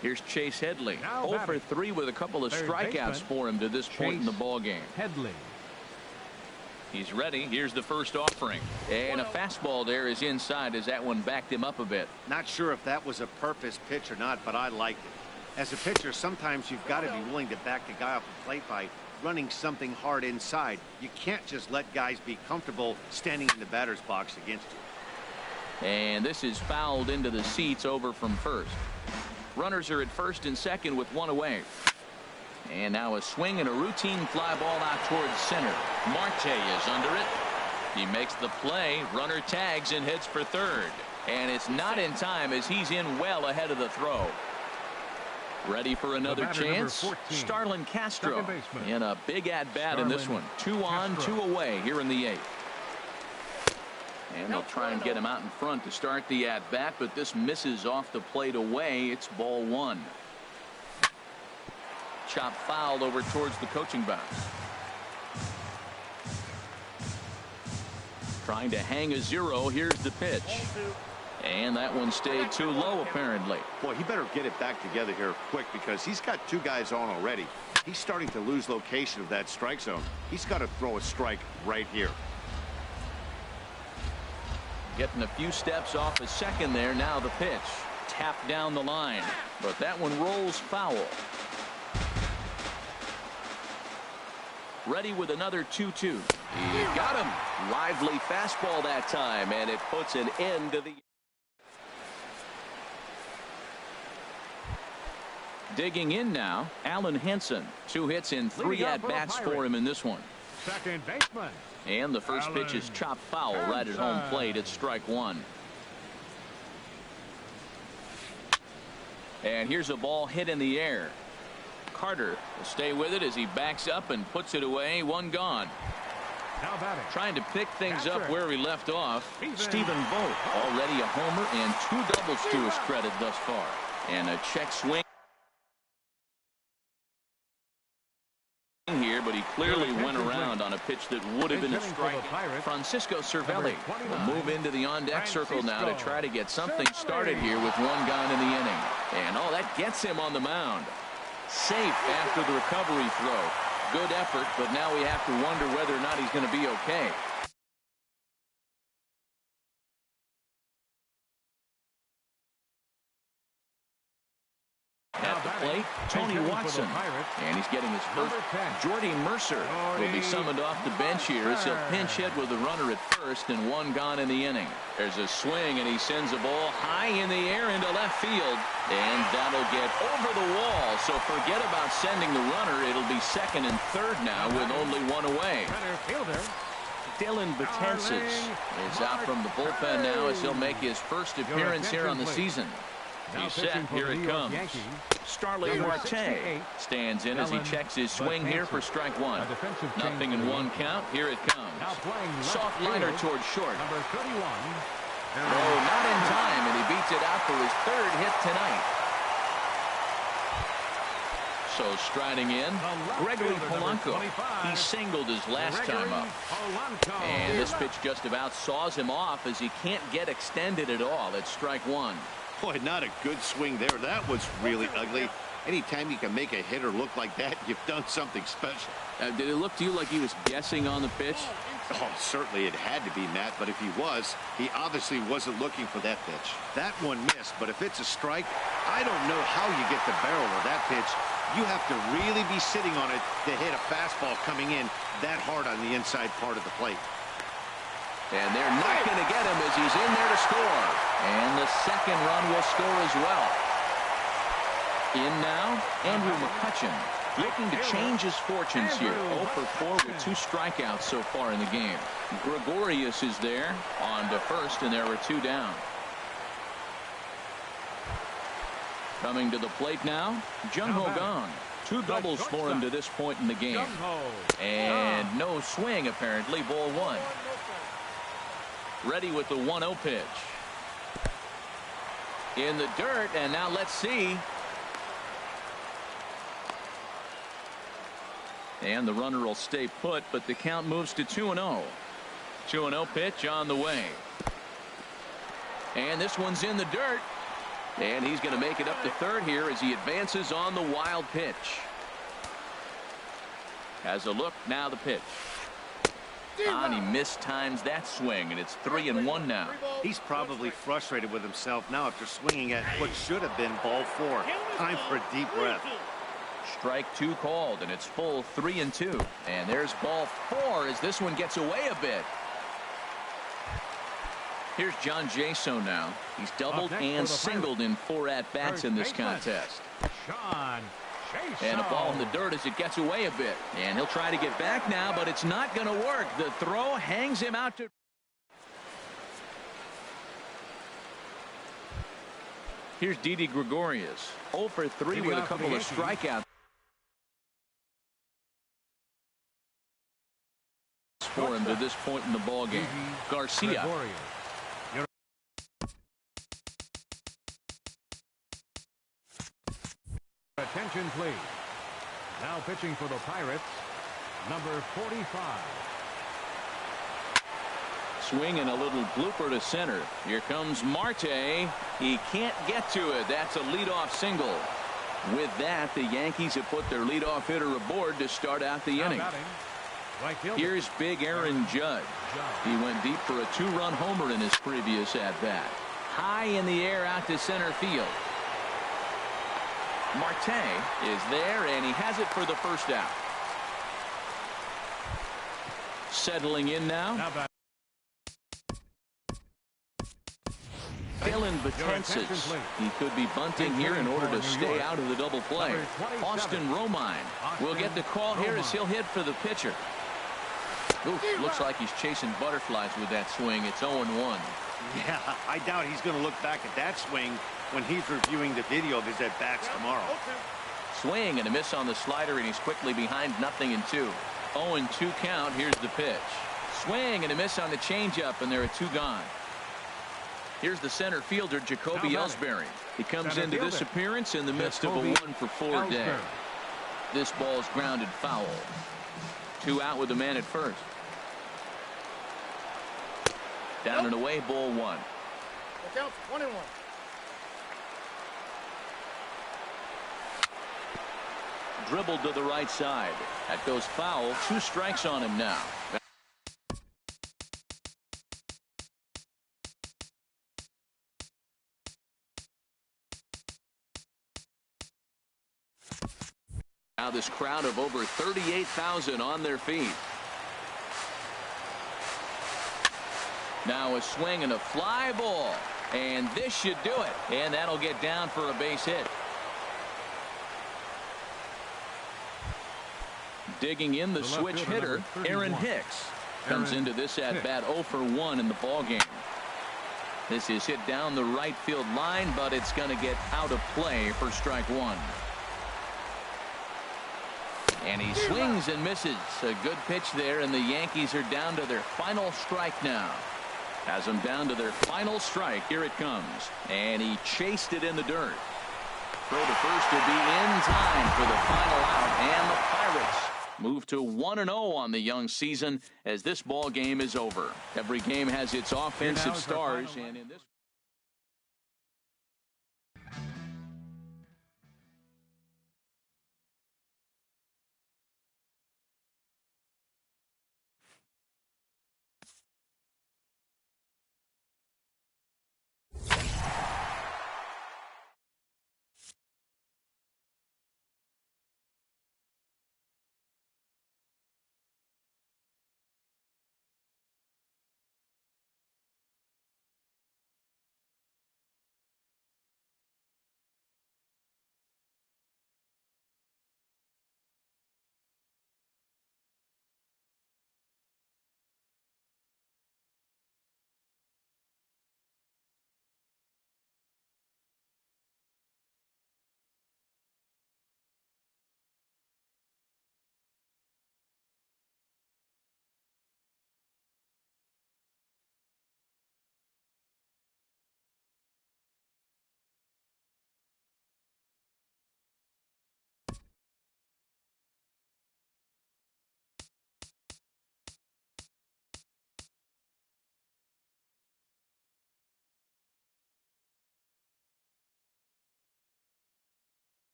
Here's Chase Headley. 0 for 3 with a couple of strikeouts for him to this point in the ball game. Headley. He's ready. Here's the first offering. And a fastball there is inside as that one backed him up a bit. Not sure if that was a purpose pitch or not, but I liked it. As a pitcher, sometimes you've got to be willing to back the guy off the plate by running something hard inside. You can't just let guys be comfortable standing in the batter's box against you. And this is fouled into the seats over from first. Runners are at first and second with 1 away. And now a swing and a routine fly ball out towards center. Marte is under it. He makes the play. Runner tags and heads for third. And it's not in time as he's in well ahead of the throw. Ready for another chance. 14, Starlin Castro in a big at-bat in this one. 2 on, 2 away here in the 8th. And they'll try and get him out in front to start the at-bat, but this misses off the plate away. It's ball 1. Chop fouled over towards the coaching box. Trying to hang a 0. Here's the pitch. And that one stayed too low, apparently. Boy, he better get it back together here quick because he's got 2 guys on already. He's starting to lose location of that strike zone. He's got to throw a strike right here. Getting a few steps off a second there. Now the pitch. Tapped down the line. But that one rolls foul. Ready with another 2-2. He got him. Lively fastball that time, and it puts an end to the. Digging in now, Allen Henson. 2 hits in 3 at-bats for him in this one. Second baseman. And the first pitch is chopped foul right at home plate. It's strike 1. And here's a ball hit in the air. Carter will stay with it as he backs up and puts it away. 1 gone. Trying to pick things up where he left off. Stephen Vogt already a homer and 2 doubles to his credit thus far. And a check swing here, but he clearly went around on a pitch that would have been a strike. Francisco Cervelli will move into the on-deck circle now to try to get something started here with 1 gone in the inning. And oh, that gets him on the mound. Safe after the recovery throw. Good effort, but now we have to wonder whether or not he's going to be okay. plate, Tony Watson. And he's getting his first. Jordy Mercer will be summoned off the bench here as he'll pinch hit with the runner at first and one gone in the inning. There's a swing, and he sends a ball high in the air into left field. And that'll get over the wall. So forget about sending the runner. It'll be second and third now with only one away. Dylan Betances is out from the bullpen now as he'll make his first appearance here on the season. He's set. Here it comes. Starling Marte stands in as he checks his swing here for strike one. Nothing in one count. Here it comes. Soft liner towards short. Oh, not in time, and he beats it out for his third hit tonight. So striding in, Gregory Polanco. He singled his last time up. And this pitch just about saws him off as he can't get extended at all. It's strike one. Boy, not a good swing there. That was really ugly. Anytime you can make a hitter look like that, you've done something special. Did it look to you like he was guessing on the pitch? Oh, certainly it had to be, Matt, but if he was, he obviously wasn't looking for that pitch. That one missed, but if it's a strike, I don't know how you get the barrel of that pitch. You have to really be sitting on it to hit a fastball coming in that hard on the inside part of the plate. And they're not going to get him as he's in there to score. And the second run will score as well. In now, Andrew McCutchen, looking to change his fortunes here. 0 for 4 with 2 strikeouts so far in the game. Gregorius is there on to first, and there are 2 down. Coming to the plate now, Jung-Ho Kang. 2 doubles for him to this point in the game. And no swing, apparently. Ball 1. Ready with the 1-0 pitch. In the dirt, and now let's see. And the runner will stay put, but the count moves to 2-0. 2-0 pitch on the way. And this one's in the dirt. And he's going to make it up to third here as he advances on the wild pitch. Has a look, now the pitch. And he mistimes that swing, and it's 3-1 now. He's probably frustrated with himself now after swinging at what should have been ball 4. Time for a deep breath. Strike 2 called, and it's full 3-2. And there's ball 4 as this one gets away a bit. Here's John Jaso now. He's doubled and singled in 4 at-bats in this contest. And a ball in the dirt as it gets away a bit. And he'll try to get back now, but it's not going to work. The throw hangs him out to... Here's Didi Gregorius. 0 for 3 with a couple of strikeouts for him to this point in the ballgame. Garcia. Attention, please. Now pitching for the Pirates, number 45. Swing and a little blooper to center. Here comes Marte. He can't get to it. That's a leadoff single. With that, the Yankees have put their leadoff hitter aboard to start out the inning. Here's big Aaron Judge. He went deep for a 2-run homer in his previous at-bat. High in the air out to center field. Marte is there, and he has it for the first out. Settling in now. Dylan Betances. He could be bunting here in order to stay out of the double play. Austin Romine will get the call here as he'll hit for the pitcher. Ooh, looks like he's chasing butterflies with that swing. It's 0-1. Yeah, I doubt he's going to look back at that swing when he's reviewing the video of his at-bats tomorrow. Swing and a miss on the slider, and he's quickly behind 0-2. 0-2 count. Here's the pitch. Swing and a miss on the changeup, and there are 2 gone. Here's the center fielder, Jacoby Ellsbury. He comes into this appearance in the midst of a 1-for-4 day. This ball's grounded foul. 2 out with the man at first. Down and away, ball 1. The count's 1-1. Dribbled to the right side. That goes foul. 2 strikes on him now. Now this crowd of over 38,000 on their feet. Now a swing and a fly ball. And this should do it. And that'll get down for a base hit. Digging in the switch hitter, Aaron Hicks. Comes into this at bat 0 for 1 in the ball game. This is hit down the right field line, but it's going to get out of play for strike one. And he swings and misses. A good pitch there, and the Yankees are down to their final strike now. Has them down to their final strike. Here it comes. And he chased it in the dirt. Throw to first will be in time for the final out. And the Pirates move to 1-0 on the young season as this ball game is over. Every game has its offensive stars, and in this